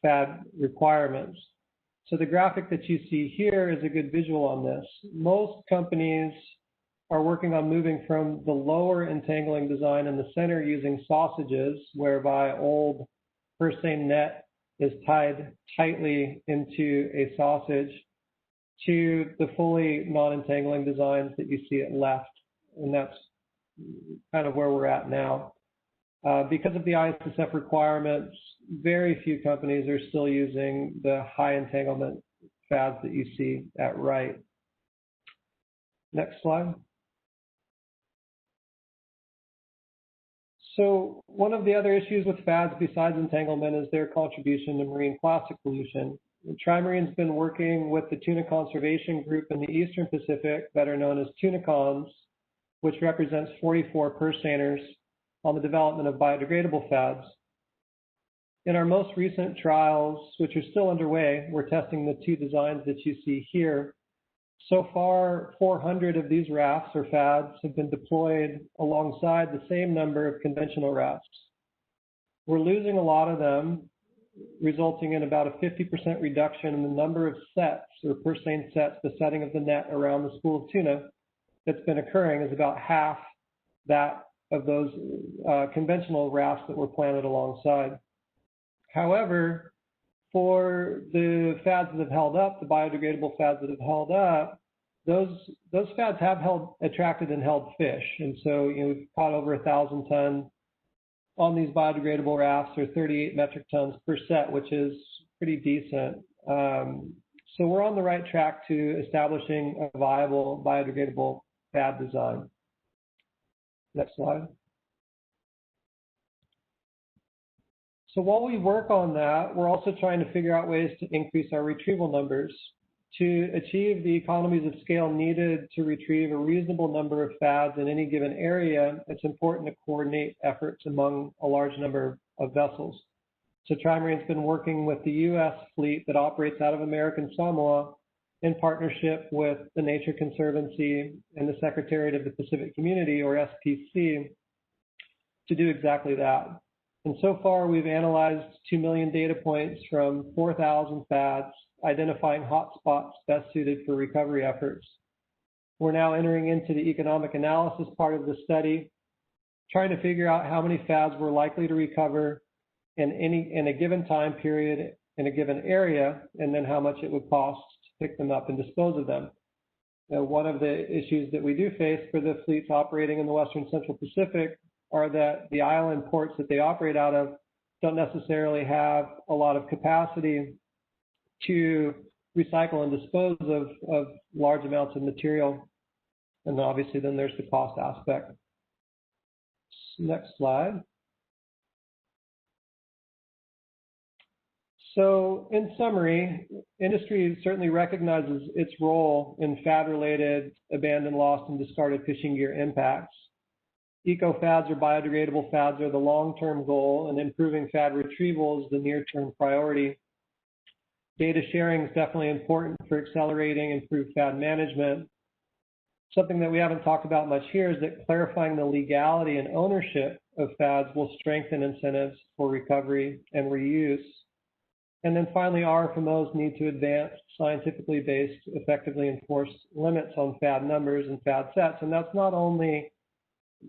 FAD requirements. So the graphic that you see here is a good visual on this. Most companies are working on moving from the lower entangling design in the center using sausages, whereby old purse seine net is tied tightly into a sausage, to the fully non-entangling designs that you see at left. And that's kind of where we're at now. Because of the ISSF requirements, very few companies are still using the high entanglement FADs that you see at right. Next slide. So one of the other issues with FADs besides entanglement is their contribution to marine plastic pollution. TriMarine's been working with the tuna conservation group in the Eastern Pacific, better known as TunaCons, which represents 44 purse seiners, on the development of biodegradable FADs. In our most recent trials, which are still underway, we're testing the two designs that you see here. So far, 400 of these rafts or FADs have been deployed alongside the same number of conventional rafts. We're losing a lot of them, resulting in about a 50% reduction in the number of sets or purse seine sets, the setting of the net around the school of tuna that's been occurring is about half that of those conventional rafts that were planted alongside. However, for the FADs that have held up, the biodegradable FADs that have held up, those FADs have attracted and held fish. And so, we've caught over 1,000 tons on these biodegradable rafts, or 38 metric tons per set, which is pretty decent. So we're on the right track to establishing a viable biodegradable FAD design. Next slide. So while we work on that, we're also trying to figure out ways to increase our retrieval numbers. To achieve the economies of scale needed to retrieve a reasonable number of FADs in any given area, it's important to coordinate efforts among a large number of vessels. So TriMarine's been working with the U.S. fleet that operates out of American Samoa in partnership with the Nature Conservancy and the Secretariat of the Pacific Community, or SPC, to do exactly that. And so far, we've analyzed 2 million data points from 4,000 FADs, identifying hotspots best suited for recovery efforts. We're now entering into the economic analysis part of the study, trying to figure out how many FADs we're likely to recover in a given time period in a given area, and then how much it would cost to pick them up and dispose of them. One of the issues that we do face for the fleets operating in the Western Central Pacific are that the island ports that they operate out of don't necessarily have a lot of capacity to recycle and dispose of large amounts of material. And obviously then there's the cost aspect. Next slide. So in summary, industry certainly recognizes its role in FAD-related abandoned, lost, and discarded fishing gear impacts. Eco-FADs or biodegradable FADs are the long-term goal, and improving FAD retrieval is the near-term priority. Data sharing is definitely important for accelerating improved FAD management. Something that we haven't talked about much here is that clarifying the legality and ownership of FADs will strengthen incentives for recovery and reuse. And then finally, RFMOs need to advance scientifically based, effectively enforced limits on FAD numbers and FAD sets. And that's not only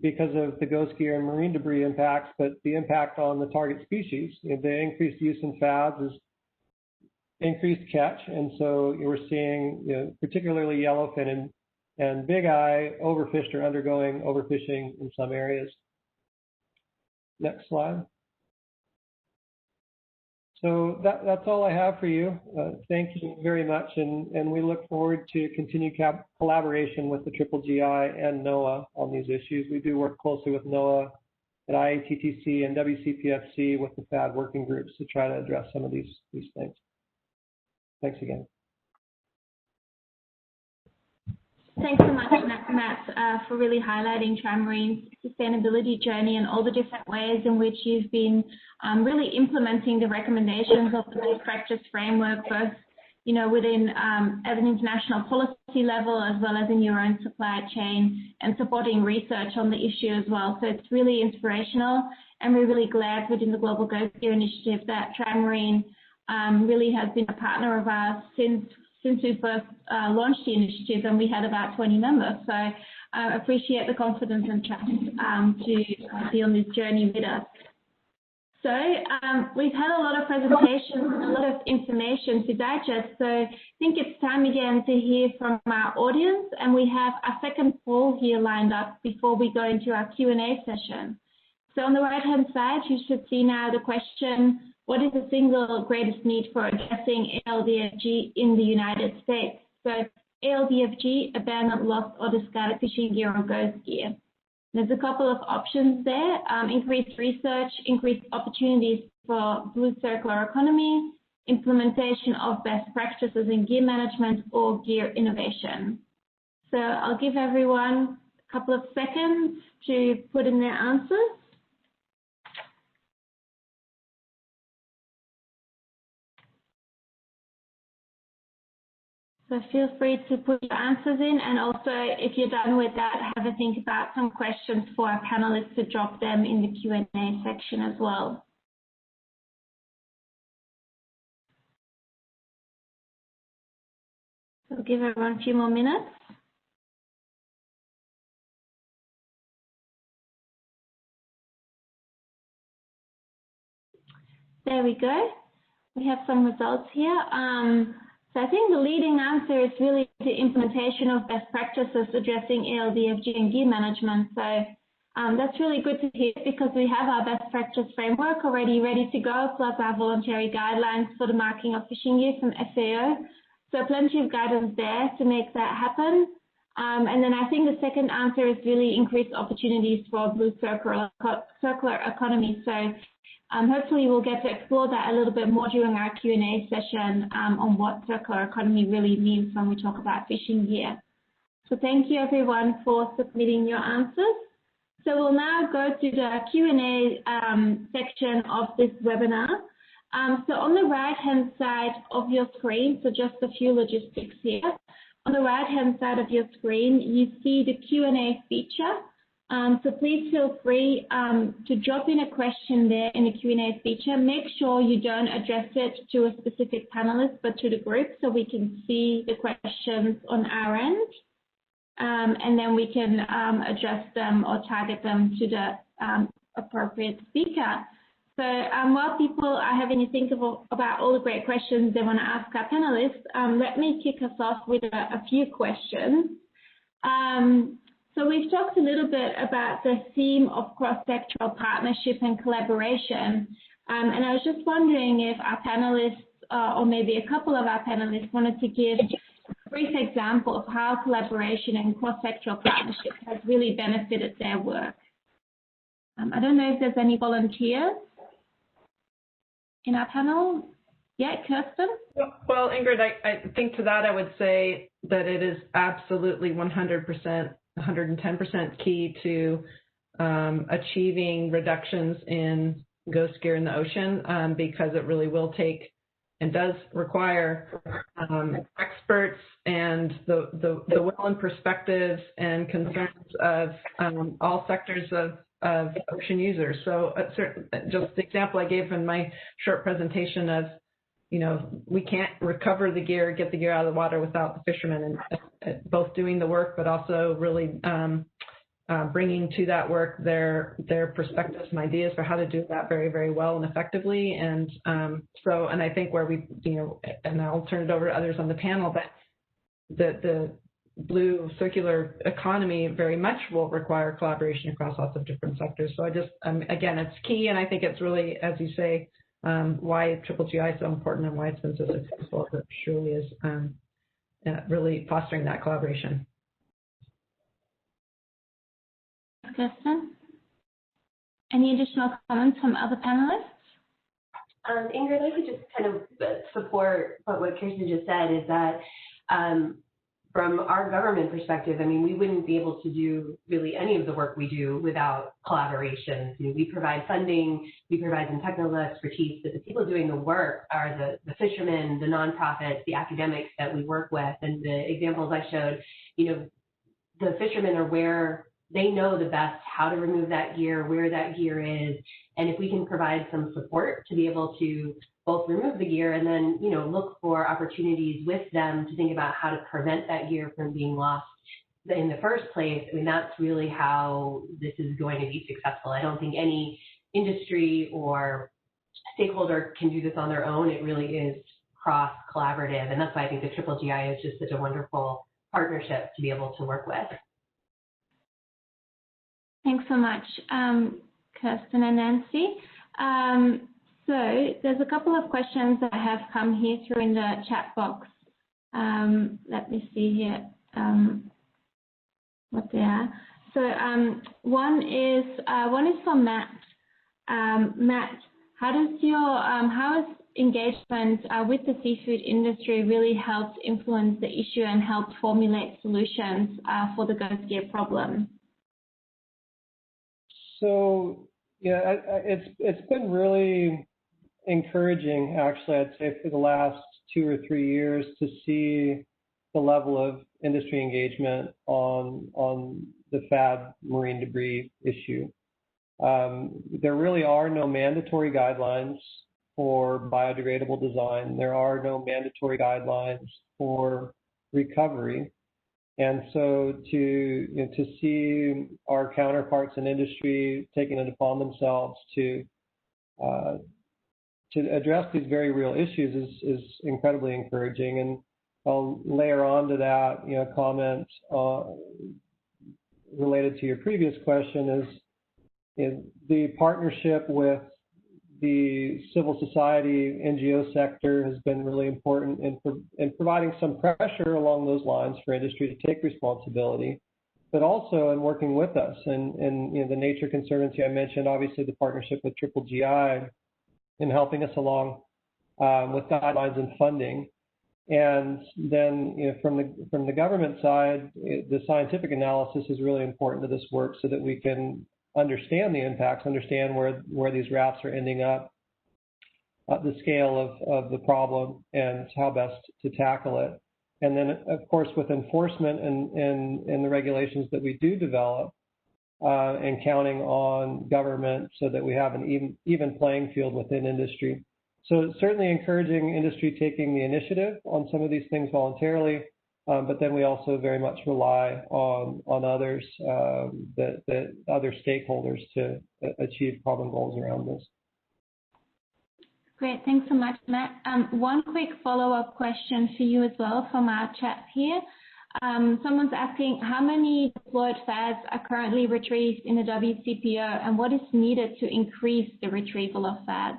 because of the ghost gear and marine debris impacts, but the impact on the target species. The increased use in FADs is increased catch, and so we're seeing, particularly yellowfin and big eye overfished or undergoing overfishing in some areas. Next slide. So that's all I have for you. Thank you very much, and we look forward to continued collaboration with the GGGI and NOAA on these issues. We do work closely with NOAA at IATTC and WCPFC with the FAD working groups to try to address some of these things. Thanks again. Thanks so much, Matt, for really highlighting TriMarine's sustainability journey and all the different ways in which you've been really implementing the recommendations of the best practice framework, both within at an international policy level as well as in your own supply chain, and supporting research on the issue as well. So it's really inspirational, and we're really glad within the Global Ghost Gear Initiative that TriMarine really has been a partner of ours since we first launched the initiative, and we had about 20 members. So I appreciate the confidence and trust to be on this journey with us. So we've had a lot of presentations and a lot of information to digest. So I think it's time again to hear from our audience, and we have our second poll here lined up before we go into our Q&A session. So on the right-hand side, you should see now the question: what is the single greatest need for addressing ALDFG in the United States? So ALDFG, abandoned, lost, or discarded fishing gear or ghost gear. There's a couple of options there: increased research, increased opportunities for blue circular economy, implementation of best practices in gear management, or gear innovation. So I'll give everyone a couple of seconds to put in their answers. So feel free to put your answers in, and also if you're done with that, have a think about some questions for our panelists to drop them in the Q&A section as well. So I'll give everyone a few more minutes. There we go. We have some results here. So I think the leading answer is really the implementation of best practices addressing ALDFG and gear management. So that's really good to hear, because we have our best practice framework already ready to go, plus our voluntary guidelines for the marking of fishing gear from FAO. So plenty of guidance there to make that happen. And then I think the second answer is really increased opportunities for blue circular economy. So hopefully we'll get to explore that a little bit more during our Q&A session on what circular economy really means when we talk about fishing gear. So thank you everyone for submitting your answers. So we'll now go to the Q&A section of this webinar. So on the right-hand side of your screen, so just a few logistics here. On the right-hand side of your screen, you see the Q&A feature. So please feel free to drop in a question there in the Q&A feature. Make sure you don't address it to a specific panelist, but to the group, so we can see the questions on our end. And then we can address them or target them to the appropriate speaker. So while people are having to think about all the great questions they want to ask our panelists, let me kick us off with a few questions. So we've talked a little bit about the theme of cross-sectoral partnership and collaboration. And I was just wondering if our panelists, or maybe a couple of our panelists, wanted to give a brief example of how collaboration and cross-sectoral partnership has really benefited their work. I don't know if there's any volunteers in our panel. Yeah, Kirsten? Well, Ingrid, I think to that I would say that it is absolutely 100%, 110% key to achieving reductions in ghost gear in the ocean, because it really will take and does require experts and the will and perspectives and concerns of all sectors of ocean users. So just the example I gave in my short presentation of, you know, we can't recover the gear, get the gear out of the water without the fishermen, and both doing the work, but also really bringing to that work their perspectives and ideas for how to do that very, very well and effectively. And and I think where we, you know, and I'll turn it over to others on the panel, but the blue circular economy very much will require collaboration across lots of different sectors. So I just, again, it's key, and I think it's really, as you say, why GGGI is so important and why it's been so successful. It surely is really fostering that collaboration. Kirsten? Any additional comments from other panelists? Ingrid, I would just kind of support what Kirsten just said, is that from our government perspective, I mean, we wouldn't be able to do really any of the work we do without collaboration. You know, we provide funding, we provide some technical expertise, but the people doing the work are the fishermen, the nonprofits, the academics that we work with. And the examples I showed, you know, the fishermen are where they know the best how to remove that gear, where that gear is, and if we can provide some support to be able to both remove the gear and then, you know, look for opportunities with them to think about how to prevent that gear from being lost in the first place, I mean, that's really how this is going to be successful. I don't think any industry or stakeholder can do this on their own. It really is cross-collaborative, and that's why I think the GGGI is just such a wonderful partnership to be able to work with. Thanks so much, Kirsten and Nancy. So there's a couple of questions that have come here through in the chat box. Let me see here what they are. So one is for Matt. Matt, how has engagement with the seafood industry really helped influence the issue and helped formulate solutions for the ghost gear problem? So yeah, it's been really encouraging, actually, I'd say, for the last 2 or 3 years to see the level of industry engagement on the FAD marine debris issue. There really are no mandatory guidelines for biodegradable design. There are no mandatory guidelines for recovery. And so to see our counterparts in industry taking it upon themselves to address these very real issues is incredibly encouraging. And I'll layer on to that, a comment related to your previous question is the partnership with the civil society NGO sector has been really important in providing some pressure along those lines for industry to take responsibility, but also in working with us. And the Nature Conservancy I mentioned, obviously the partnership with GGGI in helping us along with guidelines and funding. And then from the government side, the scientific analysis is really important to this work so that we can understand the impacts, understand where these rafts are ending up, the scale of the problem, and how best to tackle it. And then, of course, with enforcement and the regulations that we do develop, and counting on government so that we have an even playing field within industry. So certainly encouraging industry taking the initiative on some of these things voluntarily, but then we also very much rely on others, the other stakeholders to achieve common goals around this. Great, thanks so much, Matt. One quick follow-up question for you as well from our chat here. Someone's asking how many deployed FADs are currently retrieved in the WCPO and what is needed to increase the retrieval of FADs?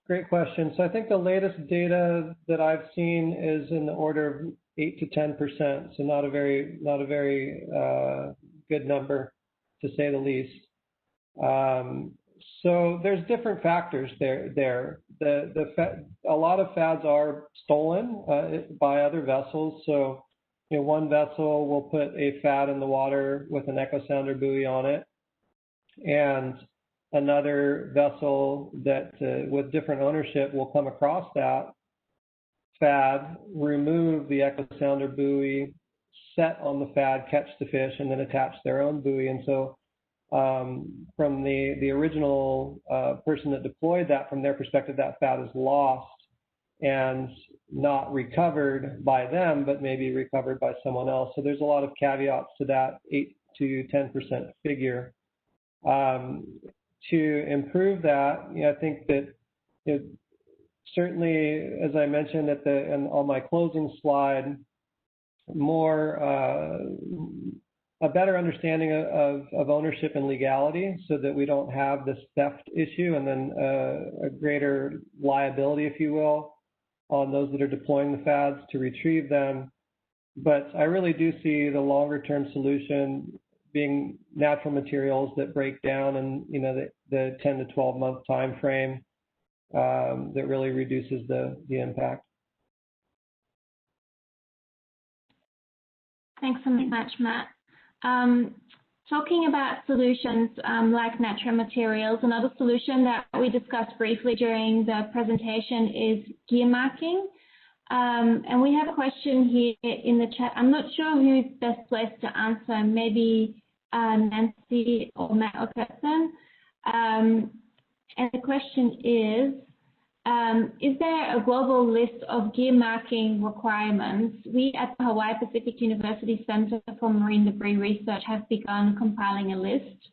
Great question. So I think the latest data that I've seen is in the order of 8 to 10%. So not a very good number, to say the least. So there's different factors there. A lot of FADs are stolen by other vessels. So one vessel will put a FAD in the water with an echo sounder buoy on it, and another vessel that with different ownership will come across that FAD, remove the echo sounder buoy, set on the FAD, catch the fish, and then attach their own buoy. And so from the original person that deployed that, from their perspective, that FAD is lost and not recovered by them, but maybe recovered by someone else. So there's a lot of caveats to that 8 to 10% figure. To improve that, I think that certainly, as I mentioned on my closing slide, a better understanding of ownership and legality so that we don't have this theft issue and then a greater liability, if you will, on those that are deploying the FADs to retrieve them. But I really do see the longer term solution being natural materials that break down and the 10 to 12 month time frame that really reduces the impact. Thanks so much, Matt. Talking about solutions like natural materials, another solution that we discussed briefly during the presentation is gear marking. And we have a question here in the chat. I'm not sure who's best placed to answer, maybe Nancy or Matt or Kirsten. And the question is there a global list of gear marking requirements? We at the Hawaii Pacific University Center for Marine Debris Research have begun compiling a list.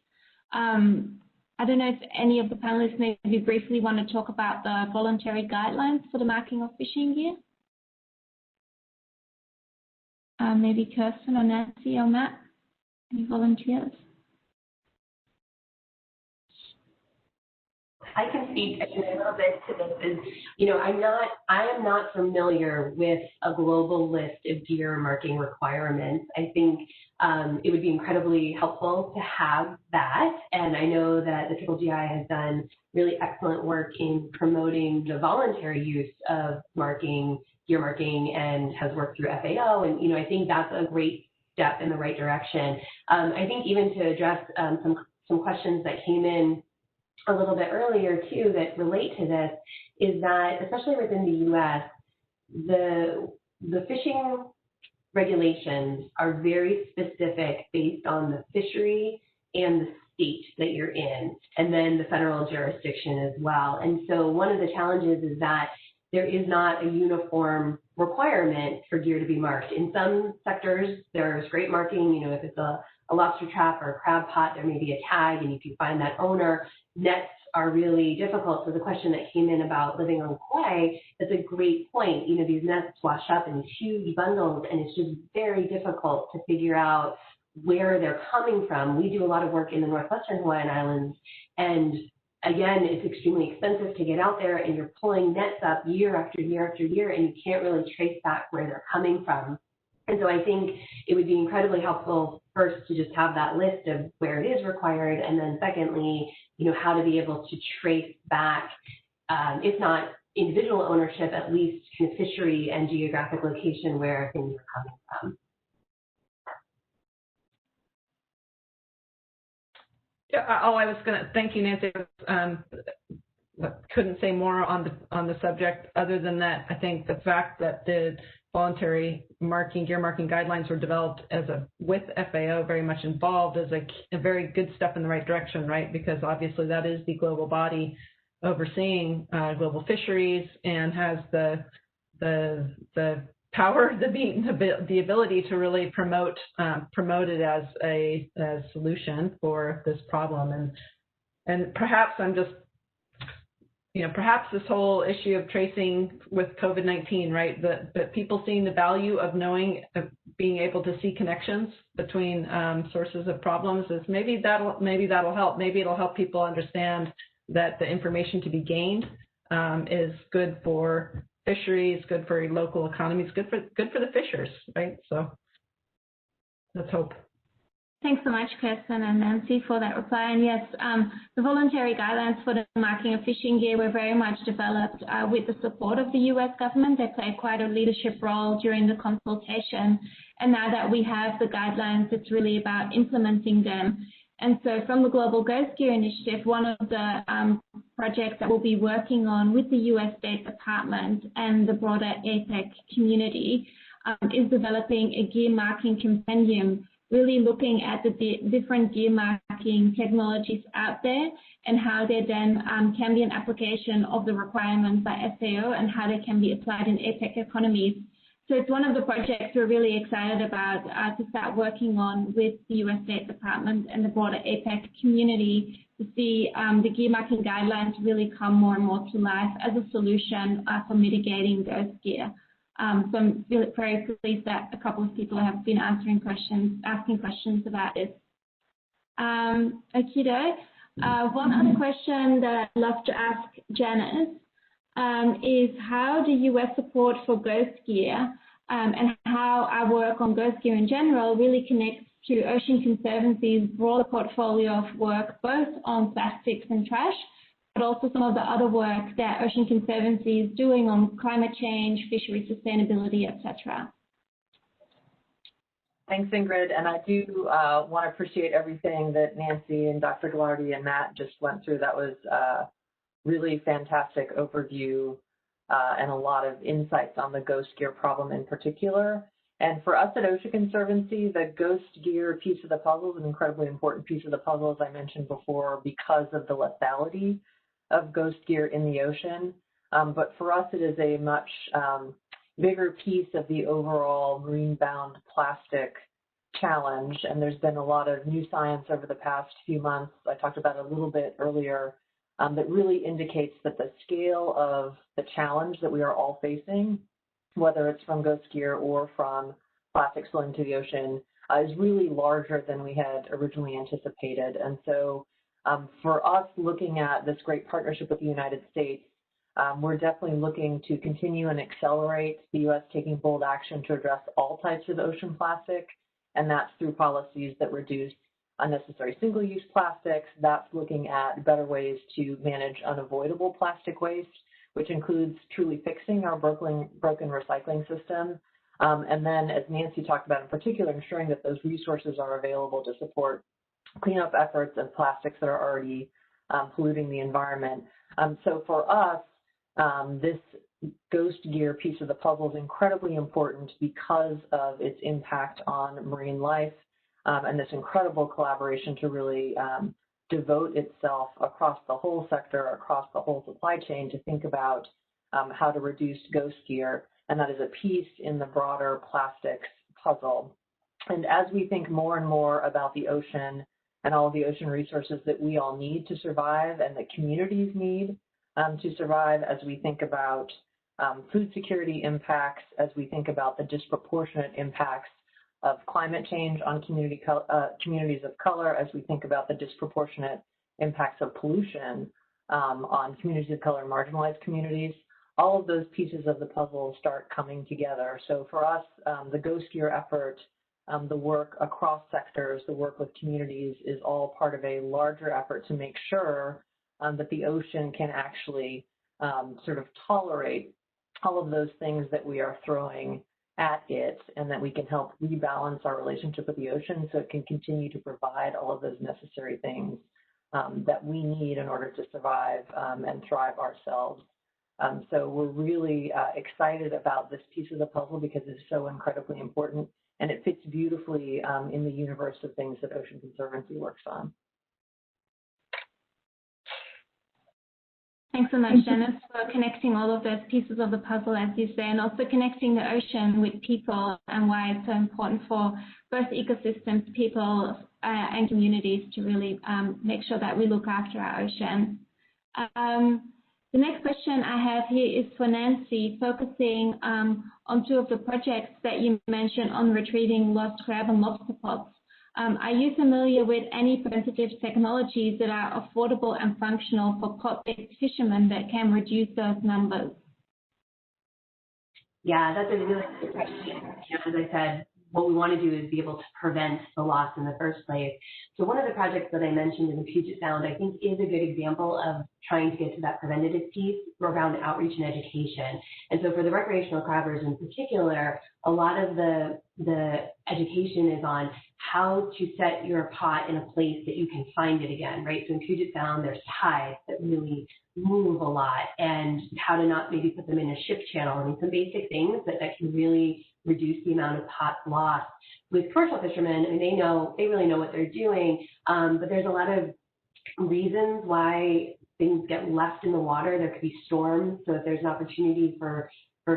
I don't know if any of the panelists maybe briefly want to talk about the voluntary guidelines for the marking of fishing gear. Maybe Kirsten or Nancy or Matt, any volunteers? I can speak a little bit to this. Is, you know, I am not familiar with a global list of gear marking requirements. I think it would be incredibly helpful to have that, and I know that the GGGI has done really excellent work in promoting the voluntary use of gear marking, and has worked through FAO, and, you know, I think that's a great step in the right direction. I think even to address some questions that came in a little bit earlier too that relate to this, is that especially within the U.S., the fishing regulations are very specific based on the fishery and the state that you're in, and then the federal jurisdiction as well. And so one of the challenges is that there is not a uniform requirement for gear to be marked. In some sectors, there's great marking. You know, if it's a lobster trap or a crab pot, there may be a tag, and if you find that owner, nets are really difficult. So the question that came in about living on quay, that's a great point. You know, these nets wash up in these huge bundles, and it's just very difficult to figure out where they're coming from. We do a lot of work in the northwestern Hawaiian Islands, and again, it's extremely expensive to get out there, and you're pulling nets up year after year after year, and you can't really trace back where they're coming from. And so I think it would be incredibly helpful first to just have that list of where it is required, and then secondly, you know, how to be able to trace back, if not individual ownership, at least kind of fishery and geographic location where things are coming from. Yeah, I was going to thank you, Nancy. Couldn't say more on the subject other than that. I think the fact that the voluntary gear marking guidelines were developed with FAO very much involved is a very good step in the right direction, right? Because obviously that is the global body overseeing global fisheries and has the power, the ability to really promote it as a solution for this problem. And perhaps I'm just, perhaps this whole issue of tracing with COVID-19, right? That people seeing the value of knowing, of being able to see connections between sources of problems is maybe that'll help. Maybe it'll help people understand that the information to be gained is good for fisheries, good for local economies, good for the fishers, right? So let's hope. Thanks so much, Kirsten and Nancy, for that reply. And yes, the voluntary guidelines for the marking of fishing gear were very much developed with the support of the U.S. government. They played quite a leadership role during the consultation. And now that we have the guidelines, it's really about implementing them. And so from the Global Ghost Gear Initiative, one of the projects that we'll be working on with the U.S. State Department and the broader APEC community is developing a gear marking compendium, really looking at the different gear marking technologies out there and how they then can be an application of the requirements by FAO and how they can be applied in APEC economies. So it's one of the projects we're really excited about to start working on with the U.S. State Department and the broader APEC community to see the gear marking guidelines really come more and more to life as a solution for mitigating ghost gear. So I'm really very pleased that a couple of people have been asking questions about this. Akido, one other question that I'd love to ask Janice is how do U.S. support for ghost gear and how our work on ghost gear in general really connects to Ocean Conservancy's broader portfolio of work, both on plastics and trash, but also some of the other work that Ocean Conservancy is doing on climate change, fishery sustainability, etc. Thanks, Ingrid. And I do want to appreciate everything that Nancy and Dr. Ghilardi and Matt just went through. That was a really fantastic overview and a lot of insights on the ghost gear problem in particular. And for us at Ocean Conservancy, the ghost gear piece of the puzzle is an incredibly important piece of the puzzle, as I mentioned before, because of the lethality of ghost gear in the ocean. But for us, it is a much bigger piece of the overall marine-bound plastic challenge. And there's been a lot of new science over the past few months, I talked about it a little bit earlier, that really indicates that the scale of the challenge that we are all facing, whether it's from ghost gear or from plastic flowing to the ocean, is really larger than we had originally anticipated. And so For us, looking at this great partnership with the United States, we're definitely looking to continue and accelerate the U.S. taking bold action to address all types of ocean plastic, and that's through policies that reduce unnecessary single-use plastics. That's looking at better ways to manage unavoidable plastic waste, which includes truly fixing our broken recycling system. And then, as Nancy talked about in particular, ensuring that those resources are available to support cleanup efforts of plastics that are already polluting the environment. So for us, this ghost gear piece of the puzzle is incredibly important because of its impact on marine life and this incredible collaboration to really devote itself across the whole sector, across the whole supply chain to think about how to reduce ghost gear. And that is a piece in the broader plastics puzzle. And as we think more and more about the ocean and all of the ocean resources that we all need to survive and that communities need to survive, as we think about food security impacts, as we think about the disproportionate impacts of climate change on communities of color, as we think about the disproportionate impacts of pollution on communities of color and marginalized communities, all of those pieces of the puzzle start coming together. So for us, the ghost gear effort, the work across sectors, the work with communities is all part of a larger effort to make sure that the ocean can actually sort of tolerate all of those things that we are throwing at it, and that we can help rebalance our relationship with the ocean so it can continue to provide all of those necessary things that we need in order to survive and thrive ourselves. So we're really excited about this piece of the puzzle because it's so incredibly important, and it fits beautifully in the universe of things that Ocean Conservancy works on. Thanks so much, Janice, for connecting all of those pieces of the puzzle, as you say, and also connecting the ocean with people and why it's so important for both ecosystems, people, and communities to really make sure that we look after our ocean. The next question I have here is for Nancy, focusing on two of the projects that you mentioned on retrieving lost crab and lobster pots. Are you familiar with any preventative technologies that are affordable and functional for pot-based fishermen that can reduce those numbers? Yeah, that's a really good question. As I said, what we want to do is be able to prevent the loss in the first place. So one of the projects that I mentioned in the Puget Sound, I think, is a good example of trying to get to that preventative piece around outreach and education. And so for the recreational crabbers in particular, a lot of the education is on how to set your pot in a place that you can find it again, right? So in Puget Sound, there's tides that really move a lot, and how to not maybe put them in a ship channel. I mean, some basic things that can really reduce the amount of pots lost. With commercial fishermen, I mean, they really know what they're doing, but there's a lot of reasons why things get left in the water. There could be storms, so if there's an opportunity for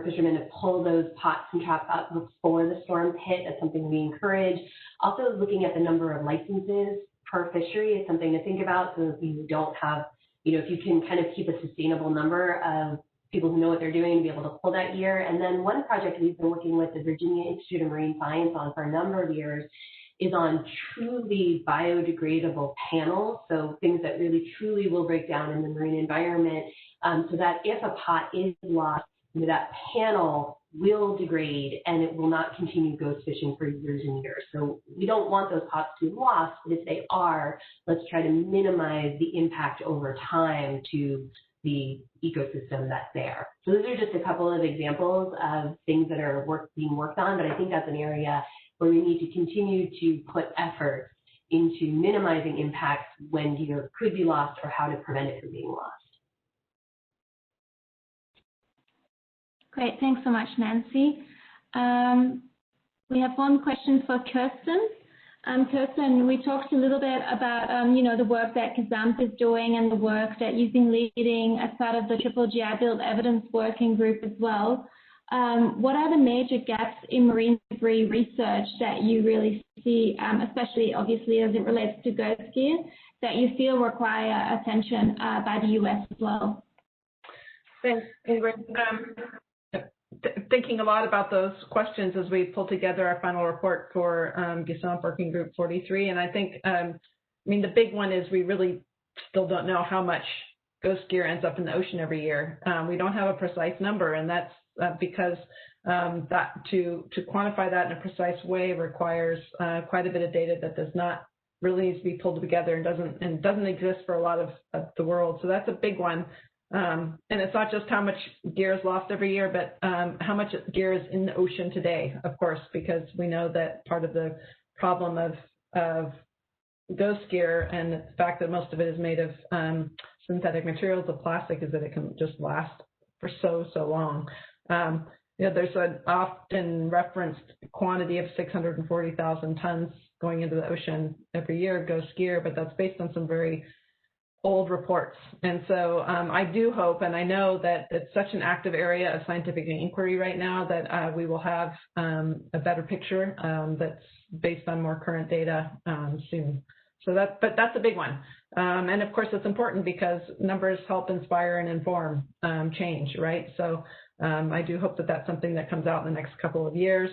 fishermen to pull those pots and traps up before the storms hit, that's something we encourage. Also, looking at the number of licenses per fishery is something to think about, so if you don't have, if you can kind of keep a sustainable number of people who know what they're doing to be able to pull that gear. And then one project we've been working with the Virginia Institute of Marine Science on for a number of years is on truly biodegradable panels, so things that really truly will break down in the marine environment, so that if a pot is lost, that panel will degrade and it will not continue ghost fishing for years and years. So we don't want those pots to be lost, but if they are, let's try to minimize the impact over time to the ecosystem that's there. So those are just a couple of examples of things that are being worked on, but I think that's an area where we need to continue to put effort into minimizing impacts when gear could be lost or how to prevent it from being lost. Great, thanks so much, Nancy. We have one question for Kirsten. Kirsten, we talked a little bit about, the work that GESAMP is doing and the work that you've been leading as part of the GGGI Build Evidence Working Group as well. What are the major gaps in marine debris research that you really see, especially obviously as it relates to ghost gear, that you feel require attention by the U.S. as well? Thanks, Ingrid. Thinking a lot about those questions as we pull together our final report for GESAMP Working Group 43. And I think, the big one is we really still don't know how much ghost gear ends up in the ocean every year. We don't have a precise number, and that's because that to quantify that in a precise way requires quite a bit of data that does not really need to be pulled together and doesn't exist for a lot of the world. So that's a big one. And it's not just how much gear is lost every year, but how much gear is in the ocean today, of course, because we know that part of the problem of ghost gear and the fact that most of it is made of synthetic materials of plastic is that it can just last for so long. There's an often referenced quantity of 640,000 tons going into the ocean every year of ghost gear, but that's based on some very old reports. And so I do hope, and I know that it's such an active area of scientific inquiry right now, that we will have a better picture that's based on more current data soon. So but that's a big one. And of course, it's important because numbers help inspire and inform change, right? So I do hope that that's something that comes out in the next couple of years.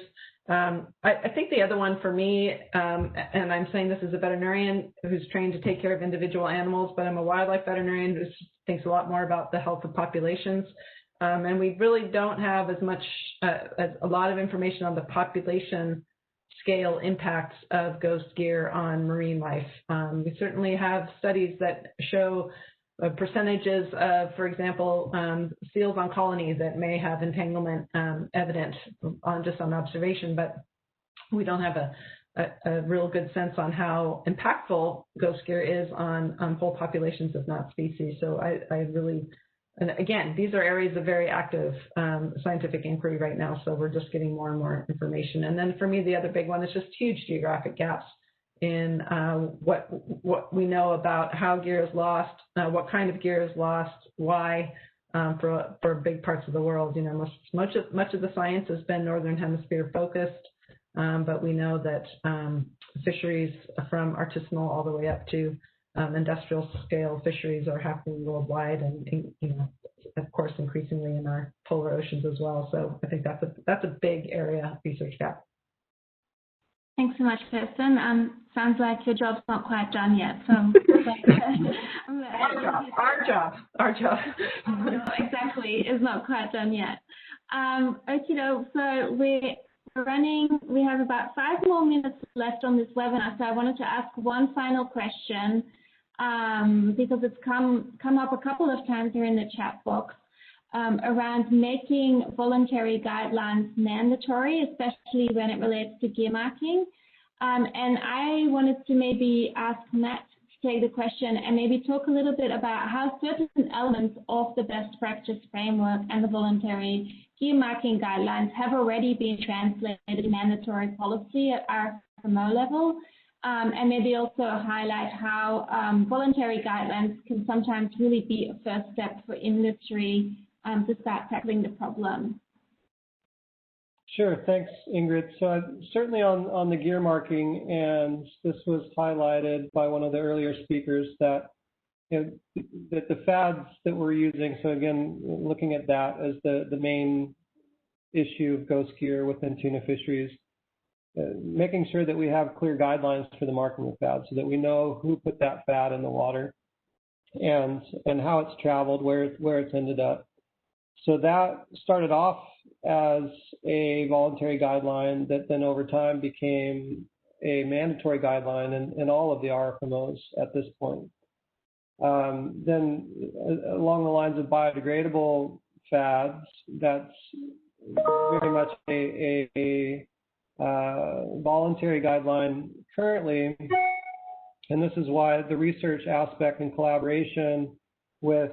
I think the other one for me, and I'm saying this as a veterinarian who's trained to take care of individual animals, but I'm a wildlife veterinarian who thinks a lot more about the health of populations. And we really don't have as much, a lot of information on the population scale impacts of ghost gear on marine life. We certainly have studies that show percentages of, for example, seals on colonies that may have entanglement evident just on observation, but we don't have a real good sense on how impactful ghost gear is on whole populations, if not species. So I really, and again, these are areas of very active scientific inquiry right now, so we're just getting more and more information. And then for me, the other big one is just huge geographic gaps in what we know about how gear is lost, what kind of gear is lost, why, for big parts of the world. You know, much of the science has been Northern Hemisphere focused, but we know that fisheries from artisanal all the way up to industrial scale fisheries are happening worldwide, and you know, of course, increasingly in our polar oceans as well. So I think that's a big area of research gap. Thanks so much, Kirsten. Sounds like your job's not quite done yet. So our job. No, exactly, is not quite done yet. Okay, so we have about 5 more minutes left on this webinar. So I wanted to ask one final question because it's come up a couple of times here in the chat box. Around making voluntary guidelines mandatory, especially when it relates to gear marking. And I wanted to maybe ask Matt to take the question and maybe talk a little bit about how certain elements of the best practice framework and the voluntary gear marking guidelines have already been translated to mandatory policy at our RFMO level. And maybe also highlight how voluntary guidelines can sometimes really be a first step for industry to start tackling the problem. Sure, thanks, Ingrid. So certainly on the gear marking, and this was highlighted by one of the earlier speakers, that that the fads that we're using, so again, looking at that as the main issue of ghost gear within tuna fisheries, making sure that we have clear guidelines for the marking of fads so that we know who put that fad in the water and how it's traveled, where it's ended up. So that started off as a voluntary guideline that then over time became a mandatory guideline in all of the RFMOs at this point. Then along the lines of biodegradable fads, that's very much a voluntary guideline currently, and this is why the research aspect and collaboration with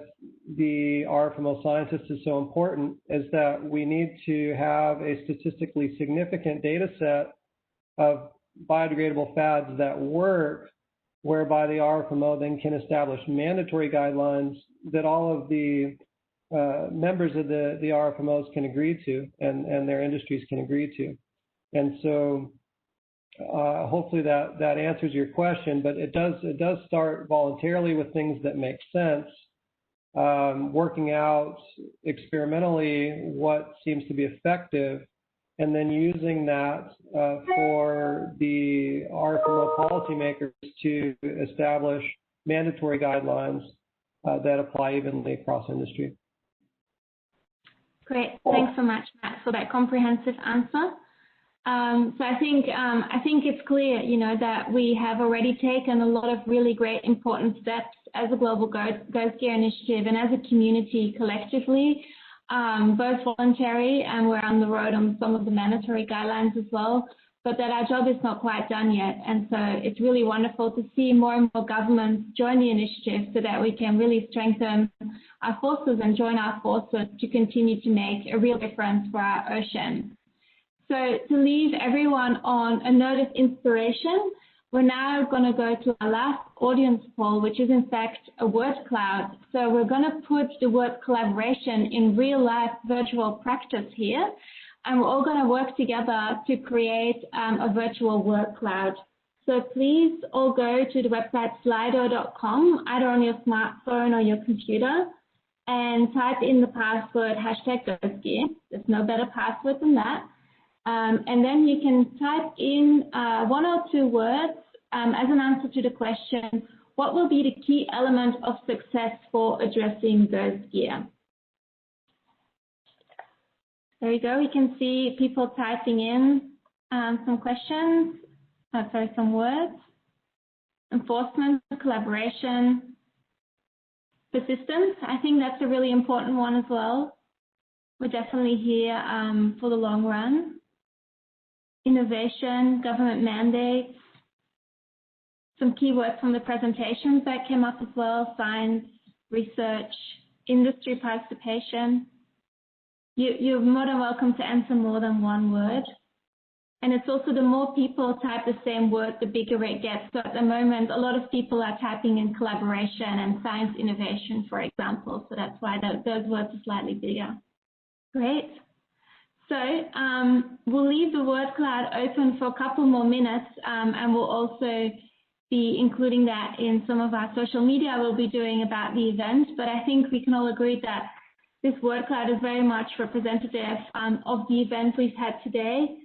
the RFMO scientists is so important, is that we need to have a statistically significant data set of biodegradable fads that work, whereby the RFMO then can establish mandatory guidelines that all of the members of the RFMOs can agree to and their industries can agree to. And so hopefully that answers your question, but it does start voluntarily with things that make sense, working out experimentally what seems to be effective, and then using that for the RFMO policymakers to establish mandatory guidelines that apply evenly across industry. Great. Thanks so much, Matt, for that comprehensive answer. So I think it's clear, that we have already taken a lot of really great, important steps as a global Ghost Gear initiative and as a community collectively, both voluntary and we're on the road on some of the mandatory guidelines as well, but that our job is not quite done yet. And so it's really wonderful to see more and more governments join the initiative so that we can really strengthen our forces and join our forces to continue to make a real difference for our ocean. So to leave everyone on a note of inspiration, we're now going to go to our last audience poll, which is in fact a word cloud. So we're going to put the word collaboration in real life virtual practice here, and we're all going to work together to create a virtual word cloud. So please all go to the website slido.com, either on your smartphone or your computer, and type in the password #GhostGear. There's no better password than that. And then you can type in one or two words as an answer to the question, what will be the key element of success for addressing Ghost Gear? There you go. We can see people typing in some questions, some words. Enforcement, collaboration, persistence. I think that's a really important one as well. We're definitely here for the long run. Innovation, government mandates, some keywords from the presentations that came up as well, science, research, industry participation. You're more than welcome to answer more than one word. And it's also the more people type the same word, the bigger it gets. So at the moment, a lot of people are typing in collaboration and science innovation, for example. So that's why those words are slightly bigger. Great. So we'll leave the word cloud open for a couple more minutes, and we'll also be including that in some of our social media we'll be doing about the event. But I think we can all agree that this word cloud is very much representative of the event we've had today.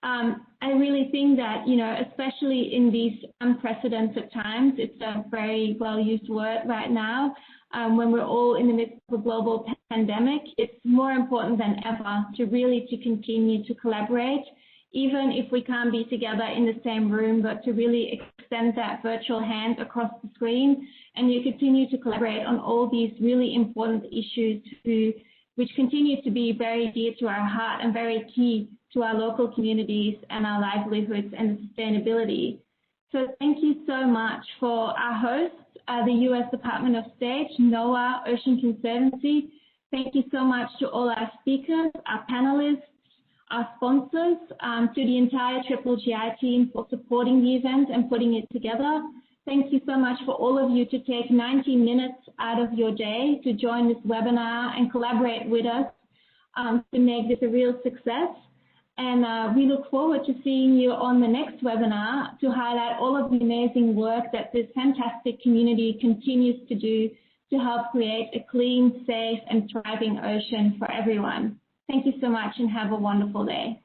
I really think that, especially in these unprecedented times, it's a very well-used word right now. When we're all in the midst of a global pandemic, it's more important than ever to continue to collaborate, even if we can't be together in the same room, but to really extend that virtual hand across the screen and you continue to collaborate on all these really important issues which continue to be very dear to our heart and very key to our local communities and our livelihoods and sustainability. So thank you so much for our hosts, the U.S. Department of State, NOAA, Ocean Conservancy. Thank you so much to all our speakers, our panelists, our sponsors, to the entire GGGI team for supporting the event and putting it together. Thank you so much for all of you to take 90 minutes out of your day to join this webinar and collaborate with us to make this a real success. And we look forward to seeing you on the next webinar to highlight all of the amazing work that this fantastic community continues to do to help create a clean, safe, and thriving ocean for everyone. Thank you so much and have a wonderful day.